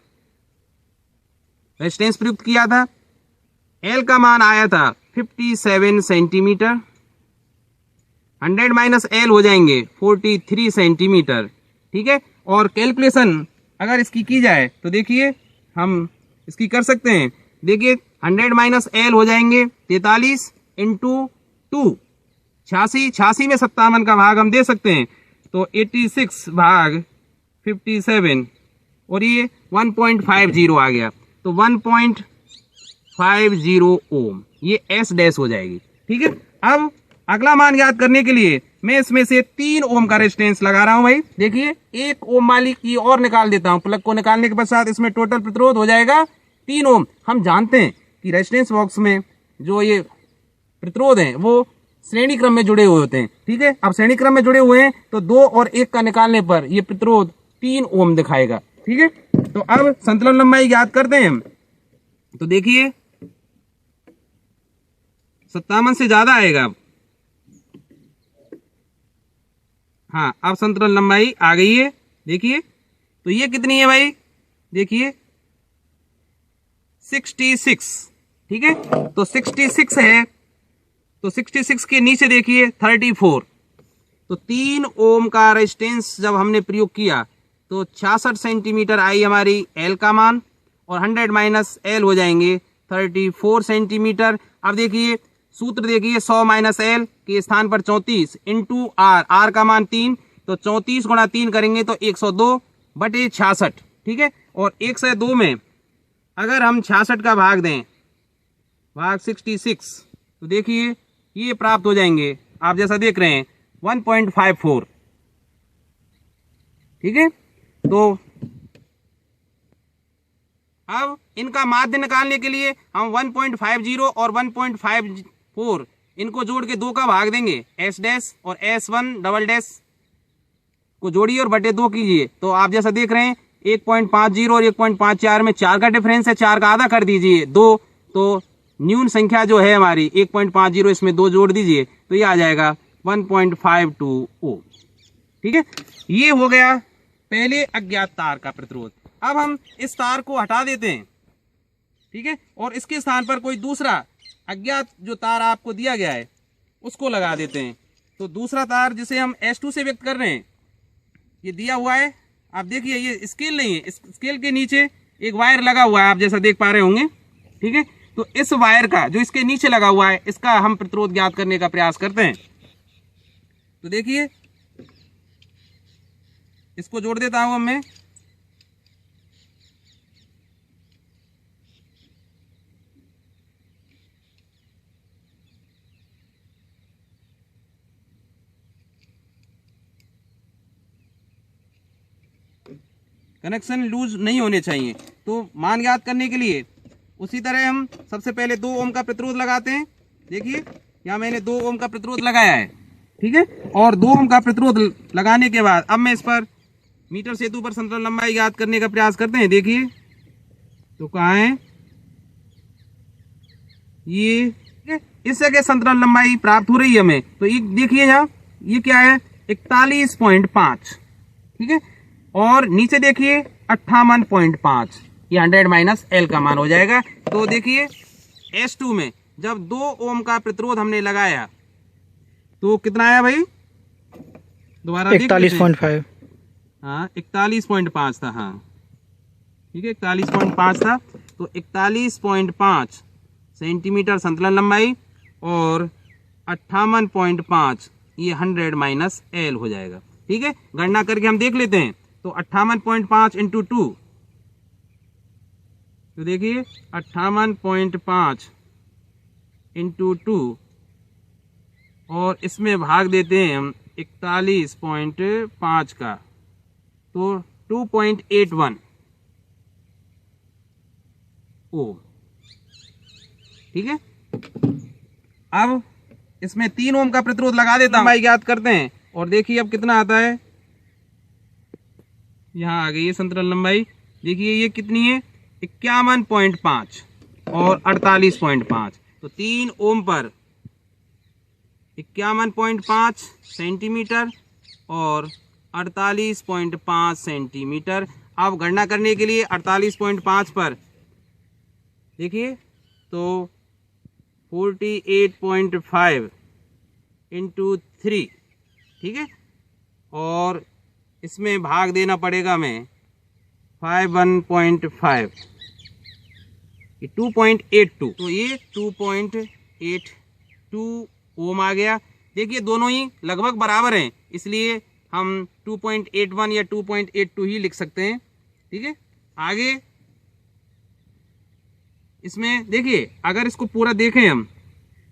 रेजिस्टेंस प्रयुक्त किया था। L का मान आया था 57 सेंटीमीटर, 100 - L हो जाएंगे 43 सेंटीमीटर। ठीक है, और कैलकुलेशन अगर इसकी की जाए तो देखिए हम इसकी कर सकते हैं। देखिए 100 - L हो जाएंगे 43 × 2, 86 में 57 का भाग हम दे सकते हैं, तो 86 भाग 57, और ये 1.50 आ गया, तो 1.50 ओम, ये S डैश हो जाएगी। ठीक है, अब अगला मान याद करने के लिए मैं इसमें से 3 ओम का रेजिस्टेंस लगा रहा हूं भाई। देखिए 1 ओम वाली की और निकाल देता हूं, प्लग को निकालने के पश्चात इसमें टोटल प्रतिरोध हो जाएगा 3 ओम। हम जानते हैं कि रेजिस्टेंस बॉक्स में जो ये प्रतिरोध हैं वो श्रेणी क्रम में जुड़े हुए होते हैं। ठीक है, अब श्रेणी क्रम में जुड़े हुए हैं तो 2 और 1 का निकालने पर ये प्रतिरोध 3 ओम दिखाएगा। ठीक है, तो अब संतुलन लंबाई याद करते हैं हम, तो देखिए 57 से ज्यादा आएगा। हाँ, अब संतुलन लंबाई आ गई है। देखिए तो ये कितनी है भाई, देखिए 66। ठीक है, तो 66 है, तो 66 के नीचे देखिए 34, तो 3 ओम का रेजिस्टेंस जब हमने प्रयोग किया तो 66 सेंटीमीटर आई हमारी L का मान, और 100 - L हो जाएंगे 34 सेंटीमीटर। अब देखिए सूत्र देखिए, 100 - L के स्थान पर 34 × R, R का मान 3, तो 34 × 3 करेंगे तो 102/66। ठीक है, और 102 में अगर हम 66 का भाग दें, भाग 66, तो देखिए ये प्राप्त हो जाएंगे, आप जैसा देख रहे हैं 1.54। ठीक है, तो अब इनका माध्य निकालने के लिए हम 1.50 और 1.54 इनको जोड़ के 2 का भाग देंगे, S डैश और S1 डबल डैश को जोड़िए और बटे 2 कीजिए, तो आप जैसा देख रहे हैं 1.50 और 1.54 में 4 का डिफरेंस है, 4 का आधा कर दीजिए 2, तो न्यून संख्या जो है हमारी 1.50, इसमें 2 जोड़ दीजिए तो ये आ जाएगा 1.52 ओम। ठीक है, ये हो गया पहले अज्ञात तार का प्रतिरोध। अब हम इस तार को हटा देते हैं। ठीक है, और इसके स्थान पर कोई दूसरा अज्ञात जो तार आपको दिया गया है उसको लगा देते हैं। तो दूसरा तार जिसे हम S2 से व्यक्त कर रहे हैं, ये दिया हुआ है, आप देखिए ये स्केल नहीं है, इस स्केल के नीचे एक वायर लगा हुआ है, आप जैसा देख पा रहे होंगे। ठीक है, तो इस वायर का जो इसके नीचे लगा हुआ है इसका हम प्रतिरोध ज्ञात करने का प्रयास करते हैं। तो देखिए इसको जोड़ देता हूं मैं, कनेक्शन लूज नहीं होने चाहिए। तो मान याद करने के लिए उसी तरह हम सबसे पहले 2 ओम का प्रतिरोध लगाते हैं। देखिए यहाँ मैंने 2 ओम का प्रतिरोध लगाया है। ठीक है, और 2 ओम का प्रतिरोध लगाने के बाद अब मैं इस पर मीटर सेतु पर संतुलन लंबाई ज्ञात करने का प्रयास करते हैं। देखिए तो कहाँ है ये, इस जगह संतुलन लंबाई प्राप्त हो रही है हमें। तो ये देखिए यहाँ ये क्या है 41.5, ठीक है। और नीचे देखिए 58.5, ये 100 माइनस एल का मान हो जाएगा। तो देखिए S2 में जब 2 ओम का प्रतिरोध हमने लगाया तो कितना आया भाई, दोबारा 41.5। हाँ 41.5 था, हाँ ठीक है 41.5 था। तो 41.5 सेंटीमीटर संतुलन लंबाई और 58.5 ये 100 माइनस एल हो जाएगा, ठीक है। गणना करके हम देख लेते हैं। तो 58.5 इंटू 2, तो देखिए 58.5 इंटू 2 और इसमें भाग देते हैं हम 41.5 का, तो 2.81 ओम, ठीक है। अब इसमें 3 ओम का प्रतिरोध लगा देता हूं, लंबाई ज्ञात करते हैं। और देखिए अब कितना आता है, यहाँ आ गई है संतुलन लंबाई। देखिए ये कितनी है 51.5 और 48.5। तो 3 ओम पर 51.5 सेंटीमीटर और 48.5 सेंटीमीटर। अब गणना करने के लिए 48.5 पर देखिए तो 48.5 इंटू 3, ठीक है। और इसमें भाग देना पड़ेगा हमें 51.5, 2.82, तो ये 2.82 ओम आ गया। देखिए दोनों ही लगभग बराबर हैं, इसलिए हम 2.81 या 2.82 ही लिख सकते हैं, ठीक है। आगे इसमें देखिए अगर इसको पूरा देखें हम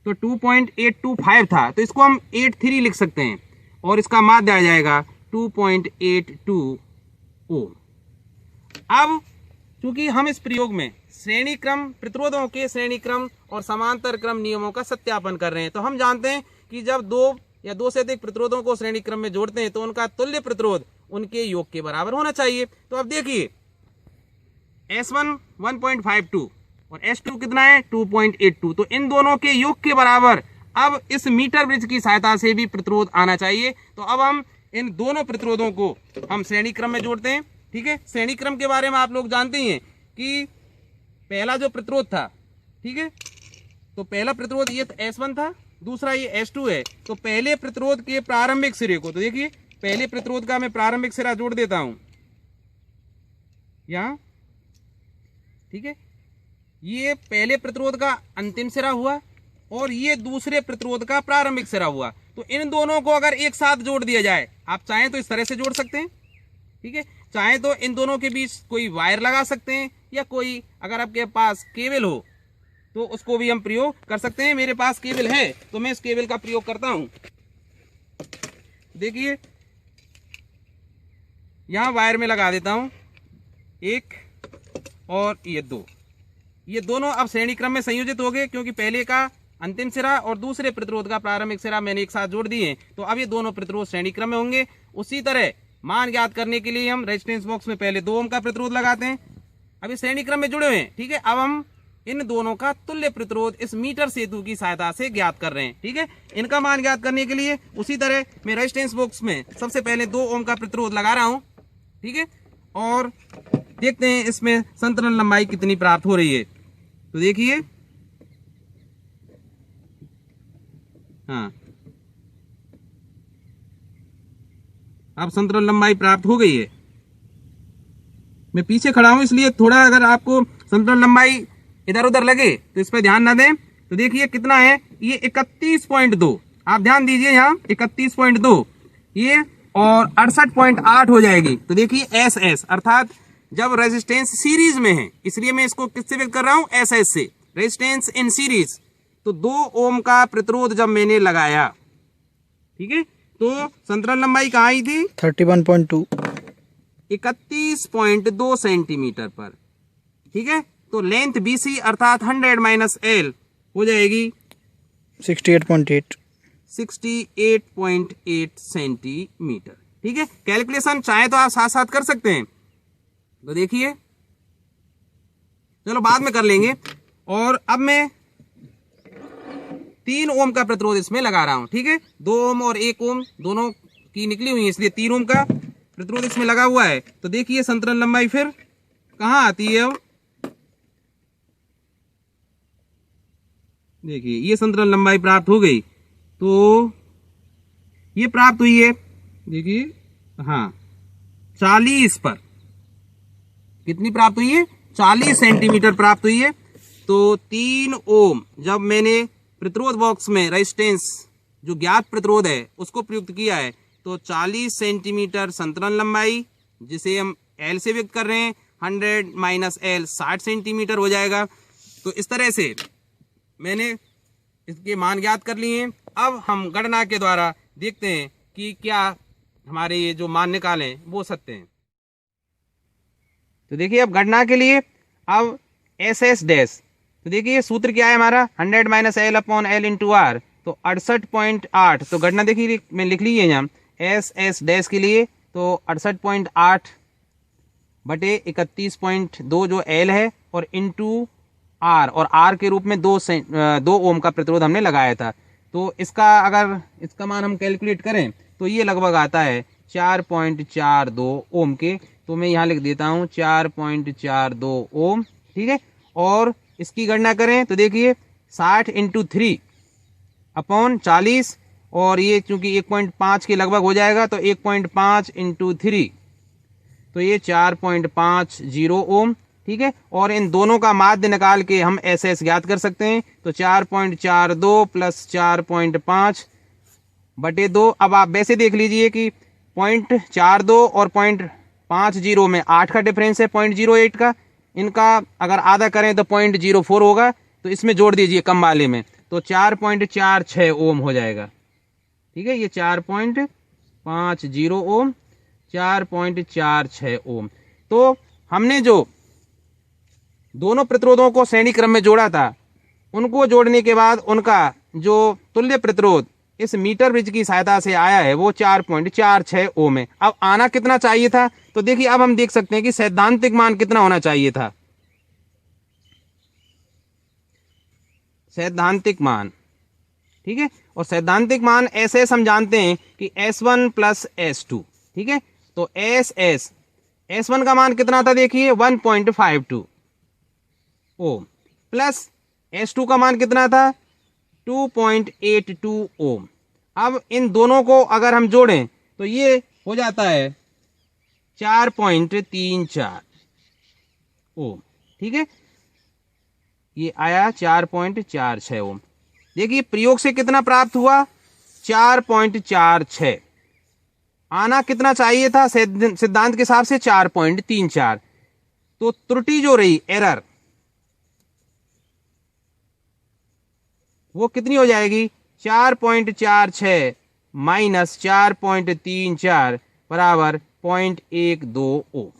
तो 2.825 था, तो इसको हम 83 लिख सकते हैं और इसका माध्य आ जाएगा 2.82 ओम। अब चूंकि हम इस प्रयोग में श्रेणी क्रम प्रतिरोधों के श्रेणी क्रम और समांतर क्रम नियमों का सत्यापन कर रहे हैं, तो हम जानते हैं कि जब 2 या 2 से अधिक प्रतिरोधों को श्रेणी क्रम में जोड़ते हैं तो उनका तुल्य प्रतिरोध उनके योग के बराबर होना चाहिए। तो अब देखिए S1 1.52 और S2 कितना है 2.82, तो इन दोनों के योग के बराबर अब इस मीटर ब्रिज की सहायता से भी प्रतिरोध आना चाहिए। तो अब हम इन दोनों प्रतिरोधों को हम श्रेणी क्रम में जोड़ते हैं, ठीक है। श्रेणी क्रम के बारे में आप लोग जानते ही हैं कि पहला जो प्रतिरोध था, ठीक है, तो पहला प्रतिरोध ये S1 था, दूसरा ये S2 है। तो पहले प्रतिरोध के प्रारंभिक सिरे को, तो देखिए पहले प्रतिरोध का मैं प्रारंभिक सिरा जोड़ देता हूं यहां, ठीक है। ये पहले प्रतिरोध का अंतिम सिरा हुआ और ये दूसरे प्रतिरोध का प्रारंभिक सिरा हुआ। तो इन दोनों को अगर एक साथ जोड़ दिया जाए, आप चाहें तो इस तरह से जोड़ सकते हैं, ठीक है। चाहे तो इन दोनों के बीच कोई वायर लगा सकते हैं या कोई अगर आपके पास केबल हो तो उसको भी हम प्रयोग कर सकते हैं। मेरे पास केबल है तो मैं इस केबल का प्रयोग करता हूं। देखिए यहां वायर में लगा देता हूं 1 और ये 2, ये दोनों अब श्रेणी क्रम में संयोजित हो गए क्योंकि पहले का अंतिम सिरा और दूसरे प्रतिरोध का प्रारंभिक सिरा मैंने एक साथ जोड़ दिए। तो अब ये दोनों प्रतिरोध श्रेणी क्रम में होंगे। उसी तरह मान ज्ञात करने के लिए हम रेजिस्टेंस बॉक्स में पहले 2 ओम का प्रतिरोध लगाते हैं। अब ये श्रेणी क्रम में जुड़े हुए हैं, ठीक है। अब हम इन दोनों का तुल्य प्रतिरोध इस मीटर सेतु की सहायता से ज्ञात कर रहे हैं, ठीक है। इनका मान ज्ञात करने के लिए उसी तरह मैं रेजिस्टेंस बॉक्स में सबसे पहले 2 ओम का प्रतिरोध लगा रहा हूं, ठीक है। और देखते हैं इसमें संतुलन लंबाई कितनी प्राप्त हो रही है। तो देखिए हाँ, अब संतुलन लंबाई प्राप्त हो गई है। मैं पीछे खड़ा हूं इसलिए थोड़ा अगर आपको संतुलन लंबाई इधर उधर लगे तो इस पर ध्यान ना दें। तो देखिए कितना है, ये 31.2, आप ध्यान दीजिए यहाँ 31.2 ये और 68.8 हो जाएगी। तो देखिए SS अर्थात जब रेजिस्टेंस सीरीज में है, इसलिए मैं इसको किससे व्यक्त कर रहा हूं SS से, रेजिस्टेंस इन सीरीज। तो 2 ओम का प्रतिरोध जब मैंने लगाया, ठीक है, तो संतुलन लंबाई कहाँ आई थी 31.2, 31.2 सेंटीमीटर पर, ठीक है। तो लेंथ BC अर्थात 100 माइनस L हो जाएगी 68.8 68.8 सेंटीमीटर, ठीक। ठीक है, कैलकुलेशन चाहे तो आप साथ साथ कर सकते हैं, तो देखिए, चलो बाद में कर लेंगे। और अब मैं 3 ओम का प्रतिरोध इसमें लगा रहा हूं, ठीक है, 2 ओम और 1 ओम दोनों की निकली हुई है, इसलिए 3 ओम का प्रतिरोध इसमें लगा हुआ है। तो देखिए संतुलन लंबाई फिर कहां आती है, अब देखिए ये संतुलन लंबाई प्राप्त हो गई, तो ये प्राप्त हुई है, देखिए, हाँ 40 पर, कितनी प्राप्त हुई है, 40 सेंटीमीटर प्राप्त हुई है। तो 3 ओम जब मैंने प्रतिरोध बॉक्स में रेजिस्टेंस जो ज्ञात प्रतिरोध है उसको प्रयुक्त किया है, तो 40 सेंटीमीटर संतुलन लंबाई, जिसे हम L से व्यक्त कर रहे हैं, 100 माइनस L 60 सेंटीमीटर हो जाएगा। तो इस तरह से मैंने इसके मान ज्ञात कर लिए हैं। अब हम गणना के द्वारा देखते हैं कि क्या हमारे ये जो मान निकाले वो सत्य हैं। तो देखिए अब गणना के लिए अब एस एस डैश, तो देखिए सूत्र क्या है हमारा, 100 minus L upon L into R, तो 68.8। तो गणना देखिए मैं लिख लीजिए यहाँ एस एस डैश के लिए, तो 68.8 बटे 31.2 जो एल है, और इंटू आर, और आर के रूप में 2 ओम का प्रतिरोध हमने लगाया था। तो इसका अगर इसका मान हम कैलकुलेट करें तो ये लगभग आता है 4.42 ओम के। तो मैं यहाँ लिख देता हूँ 4.42 ओम, ठीक है। और इसकी गणना करें तो देखिए 60 इंटू 3 अपॉन 40, और ये चूंकि 1.5 के लगभग हो जाएगा, तो 1.5 इंटू 3, तो ये 4.50 ओम, ठीक है। और इन दोनों का माध्य निकाल के हम एस एस ज्ञात कर सकते हैं। तो 4.42 प्लस 4.5 बटे 2। अब आप वैसे देख लीजिए कि 0.42 और 0.50 में 8 का डिफरेंस है, 0.08 का, इनका अगर आधा करें तो 0.04 होगा, तो इसमें जोड़ दीजिए कम वाले में, तो 4.46 ओम हो जाएगा, ठीक है। ये 4.50 ओम, 4.46 ओम। तो हमने जो दोनों प्रतिरोधों को श्रेणी क्रम में जोड़ा था, उनको जोड़ने के बाद उनका जो तुल्य प्रतिरोध इस मीटर ब्रिज की सहायता से आया है वो 4.46 ओम है। अब आना कितना चाहिए था, तो देखिए अब हम देख सकते हैं कि सैद्धांतिक मान कितना होना चाहिए था, सैद्धांतिक मान, ठीक है। और सैद्धांतिक मान ऐसे हम जानते हैं कि S1 प्लस S2, ठीक है। तो S1 का मान कितना था, देखिए 1.52 ओम, प्लस S2 का मान कितना था, 2.82 ओम। अब इन दोनों को अगर हम जोड़ें तो ये हो जाता है 4.34 ओम, ठीक है। ये आया 4.46 ओम। देखिए प्रयोग से कितना प्राप्त हुआ, 4.46। आना कितना चाहिए था सिद्धांत के हिसाब से, 4.34। तो त्रुटि जो रही, एरर, वो कितनी हो जाएगी, 4.46 माइनस 4.34 बराबर 0.12 ओम।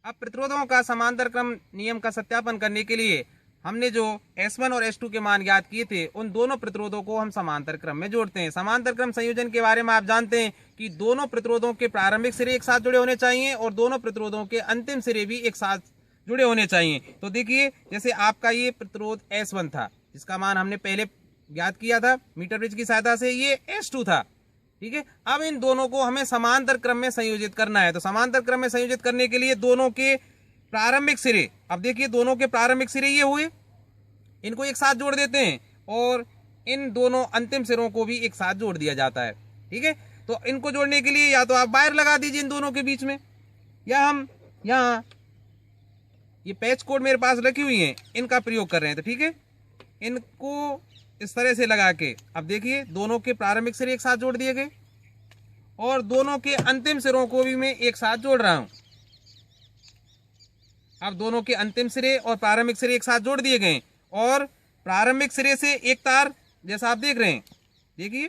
अब प्रतिरोधों का समांतर क्रम नियम का सत्यापन करने के लिए हमने जो S1 और S2 के मान ज्ञात किए थे, उन दोनों प्रतिरोधों को हम समांतर क्रम में जोड़ते हैं। समांतर क्रम संयोजन के बारे में आप जानते हैं कि दोनों प्रतिरोधों के प्रारंभिक सिरे एक साथ जुड़े होने चाहिए और दोनों प्रतिरोधों के अंतिम सिरे भी एक साथ जुड़े होने चाहिए। तो देखिए जैसे आपका ये प्रतिरोध S1 था, जिसका मान हमने पहले ज्ञात किया था मीटर ब्रिज की सहायता से, ये S2 था, ठीक है। अब इन दोनों को हमें समांतर क्रम में संयोजित करना है। तो समांतर क्रम में संयोजित करने के लिए दोनों के प्रारंभिक सिरे, अब देखिए दोनों के प्रारंभिक सिरे ये हुए, इनको एक साथ जोड़ देते हैं और इन दोनों अंतिम सिरों को भी एक साथ जोड़ दिया जाता है, ठीक है। तो इनको जोड़ने के लिए या तो आप वायर लगा दीजिए इन दोनों के बीच में, या हम यहाँ ये पैच कोड मेरे पास रखी हुई है, इनका प्रयोग कर रहे हैं, तो ठीक है। इनको इस तरह से लगा के अब देखिए दोनों के प्रारंभिक सिरे एक साथ जोड़ दिए गए और दोनों के अंतिम सिरों को भी मैं एक साथ जोड़ रहा हूं। अब दोनों के अंतिम सिरे और प्रारंभिक सिरे एक साथ जोड़ दिए गए और प्रारंभिक सिरे से एक तार, जैसा आप देख रहे हैं, देखिए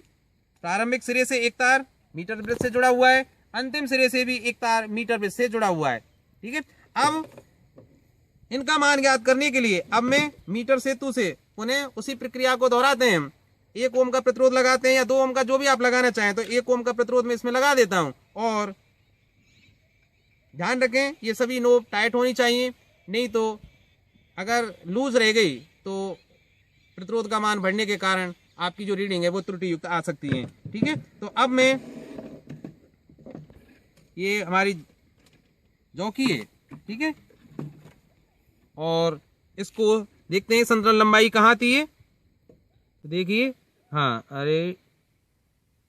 प्रारंभिक सिरे से एक तार मीटर ब्रिज से जुड़ा हुआ है, अंतिम सिरे से भी एक तार मीटर ब्रिज से जुड़ा हुआ है, ठीक है। अब इनका मान ज्ञात करने के लिए अब मैं मीटर सेतु से पुनः उसी प्रक्रिया को दोहराते हैं। हम 1 ओम का प्रतिरोध लगाते हैं या 2 ओम का, जो भी आप लगाना चाहें, तो 1 ओम का प्रतिरोध मैं इसमें लगा देता हूं और ध्यान रखें ये सभी नोब टाइट होनी चाहिए, नहीं तो अगर लूज रह गई तो प्रतिरोध का मान बढ़ने के कारण आपकी जो रीडिंग है वो त्रुटि युक्त आ सकती है। ठीक है, तो अब मैं ये हमारी जौकी है, ठीक है, और इसको देखते हैं संतुलन लंबाई कहाँ थी ये, तो देखिए, हाँ, अरे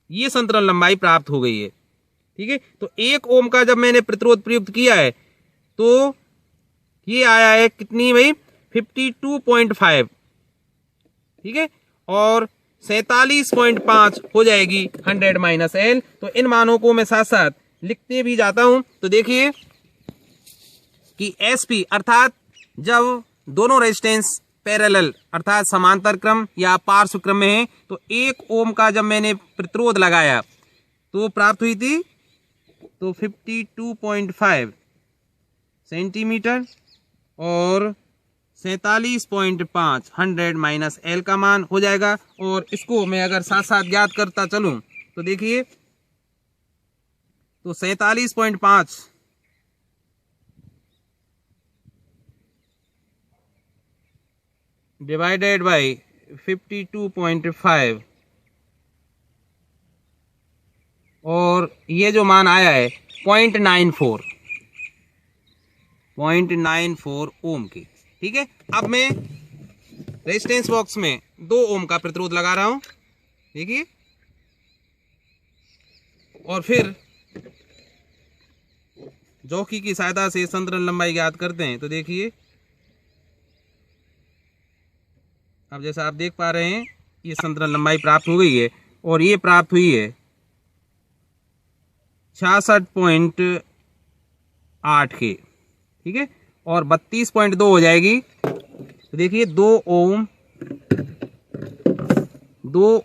ये संतुलन लंबाई प्राप्त हो गई है। ठीक है, तो 1 ओम का जब मैंने प्रतिरोध प्रयुक्त किया है तो ये आया है कितनी भाई, 52.5। ठीक है, और 47.5 हो जाएगी 100 माइनस एल। तो इन मानों को मैं साथ साथ लिखते भी जाता हूं। तो देखिए कि एसपी अर्थात जब दोनों रेजिस्टेंस पैरेलल अर्थात समांतर क्रम या पार्श्व क्रम में है, तो 1 ओम का जब मैंने प्रतिरोध लगाया तो प्राप्त हुई थी तो 52.5 सेंटीमीटर और 47.5 100 माइनस एल का मान हो जाएगा। और इसको मैं अगर साथ साथ ज्ञात करता चलूं तो देखिए, तो 47.5 डिवाइडेड बाई 52.5 और ये जो मान आया है 0.94 ओम की। ठीक है, अब मैं रेजिस्टेंस बॉक्स में 2 ओम का प्रतिरोध लगा रहा हूं, देखिए, और फिर जौकी की सहायता से संतुलन लंबाई ज्ञात करते हैं। तो देखिए, अब जैसा आप देख पा रहे हैं ये संतुलन लंबाई प्राप्त हो गई है और ये प्राप्त हुई है 66.8 के। ठीक है, और 32.2 हो जाएगी। तो देखिए 2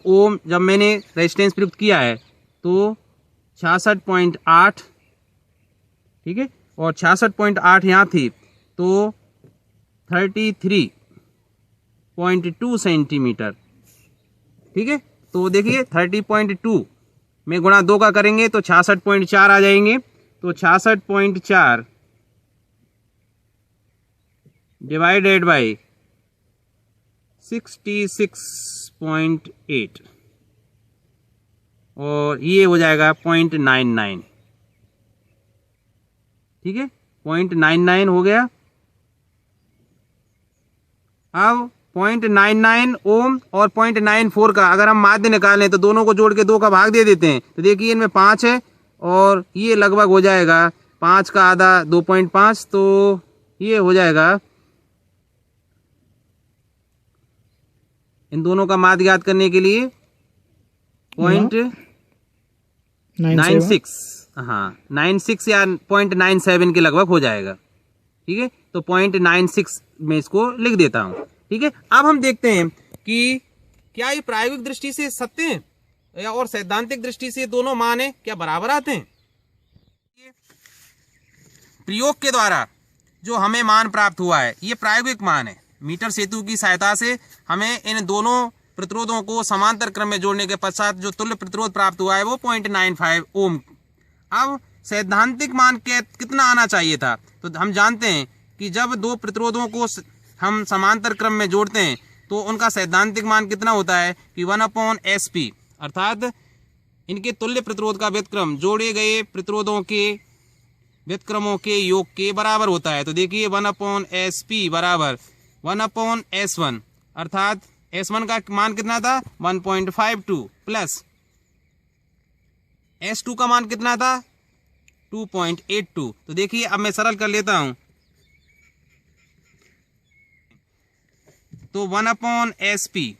ओम जब मैंने रेजिस्टेंस प्रयुक्त किया है तो 66.8, ठीक है, और 66.8 यहाँ थी तो 33.2 सेंटीमीटर। ठीक है, तो देखिए 30.2 में गुणा 2 का करेंगे तो 66.4 आ जाएंगे। तो 66.4 डिवाइडेड बाई 66.8 और ये हो जाएगा 0.99। ठीक है, 0.99 हो गया। अब 0.99 ओम और 0.94 का अगर हम माध्य निकालें तो दोनों को जोड़ के 2 का भाग दे देते हैं। तो देखिए इनमें 5 है और ये लगभग हो जाएगा 5 का आधा 2.5, तो ये हो जाएगा, इन दोनों का माध्य ज्ञात करने के लिए 0.96, हाँ 96 या 0.97 के लगभग हो जाएगा। ठीक है, तो 0.96 में इसको लिख देता हूं। ठीक है, अब हम देखते हैं कि क्या ये प्रायोगिक दृष्टि से सत्य है या और सैद्धांतिक दृष्टि से दोनों मान है क्या बराबर आते हैं। प्रयोग के द्वारा जो हमें मान प्राप्त हुआ है ये प्रायोगिक मान है। मीटर सेतु की सहायता से हमें इन दोनों प्रतिरोधों को समांतर क्रम में जोड़ने के पश्चात जो तुल्य प्रतिरोध प्राप्त हुआ है वो 0.95 ओम। अब सैद्धांतिक मान कितना आना चाहिए था, तो हम जानते हैं कि जब 2 प्रतिरोधों को हम समांतर क्रम में जोड़ते हैं तो उनका सैद्धांतिक मान कितना होता है कि 1/SP अर्थात इनके तुल्य प्रतिरोध का व्युत्क्रम जोड़े गए प्रतिरोधों के व्युत्क्रमों के योग के बराबर होता है। तो देखिए 1/SP बराबर 1/S1 अर्थात S1 का मान कितना था 1.52 प्लस S2 का मान कितना था 2.82। तो देखिए अब मैं सरल कर लेता हूं, तो 1/SP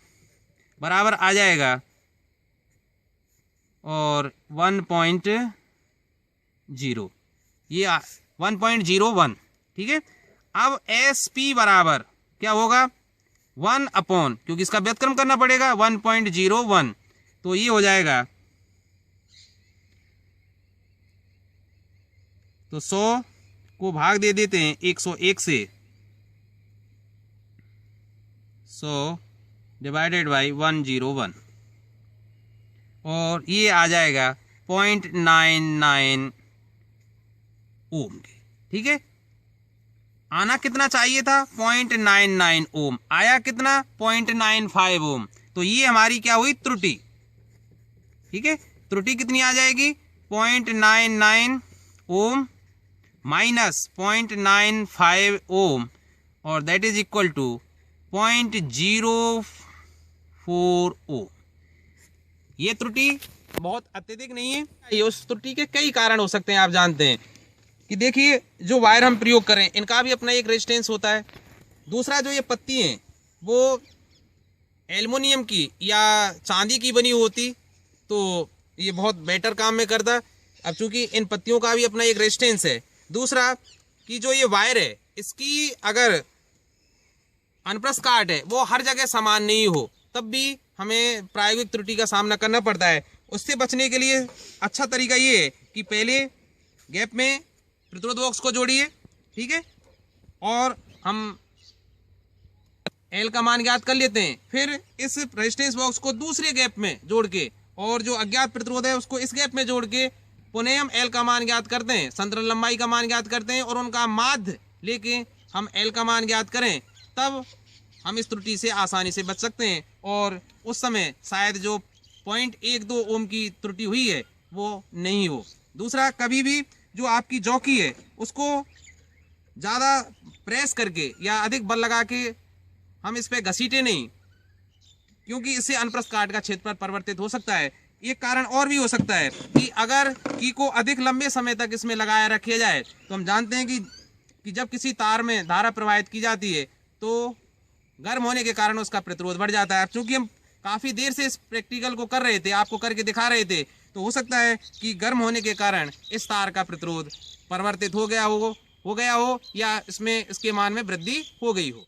बराबर आ जाएगा और 1.0, ये 1.01। ठीक है, अब SP बराबर क्या होगा 1/, क्योंकि इसका व्युत्क्रम करना पड़ेगा 1.01, तो ये हो जाएगा, तो 100 को भाग दे देते हैं 101 से, 100 डिवाइडेड बाई 101 और ये आ जाएगा 0.99 ओम के। ठीक है, आना कितना चाहिए था 0.99 ओम, आया कितना 0.95 ओम। तो ये हमारी क्या हुई त्रुटि। ठीक है, त्रुटि कितनी आ जाएगी 0.99 ओम माइनस 0.95 ओम और दैट इज इक्वल टू 0.04 ओम। ये त्रुटि बहुत अत्यधिक नहीं है। ये उस त्रुटि के कई कारण हो सकते हैं। आप जानते हैं कि देखिए जो वायर हम प्रयोग करें इनका भी अपना एक रेजिस्टेंस होता है। दूसरा जो ये पत्ती हैं वो एल्युमिनियम की या चांदी की बनी होती तो ये बहुत बेटर काम में करता। अब चूंकि इन पत्तियों का भी अपना एक रेजिस्टेंस है। दूसरा कि जो ये वायर है इसकी अगर अनप्रस्थ काट है वो हर जगह समान नहीं हो तब भी हमें प्रायोगिक त्रुटि का सामना करना पड़ता है। उससे बचने के लिए अच्छा तरीका ये है कि पहले गैप में प्रतिरोध बॉक्स को जोड़िए। ठीक है, और हम एल का मान ज्ञात कर लेते हैं, फिर इस रेजिस्टेंस बॉक्स को दूसरे गैप में जोड़ के और जो अज्ञात प्रतिरोध है उसको इस गैप में जोड़ के पुनः हम एल का मान ज्ञात करते हैं, संतरण लंबाई का मान ज्ञात करते हैं और उनका माध्य लेके हम एल का मान ज्ञात करें, तब हम इस त्रुटि से आसानी से बच सकते हैं और उस समय शायद जो 0.12 ओम की त्रुटि हुई है वो नहीं हो। दूसरा, कभी भी जो आपकी जॉकी है उसको ज़्यादा प्रेस करके या अधिक बल लगा के हम इस पर घसीटे नहीं, क्योंकि इससे अनप्रस्थ काट का क्षेत्रफल परिवर्तित हो सकता है। एक कारण और भी हो सकता है कि अगर की को अधिक लंबे समय तक इसमें लगाया रखा जाए तो हम जानते हैं कि जब किसी तार में धारा प्रवाहित की जाती है तो गर्म होने के कारण उसका प्रतिरोध बढ़ जाता है। चूंकि हम काफ़ी देर से इस प्रैक्टिकल को कर रहे थे, आपको करके दिखा रहे थे, तो हो सकता है कि गर्म होने के कारण इस तार का प्रतिरोध परिवर्तित हो गया हो या इसमें इसके मान में वृद्धि हो गई हो।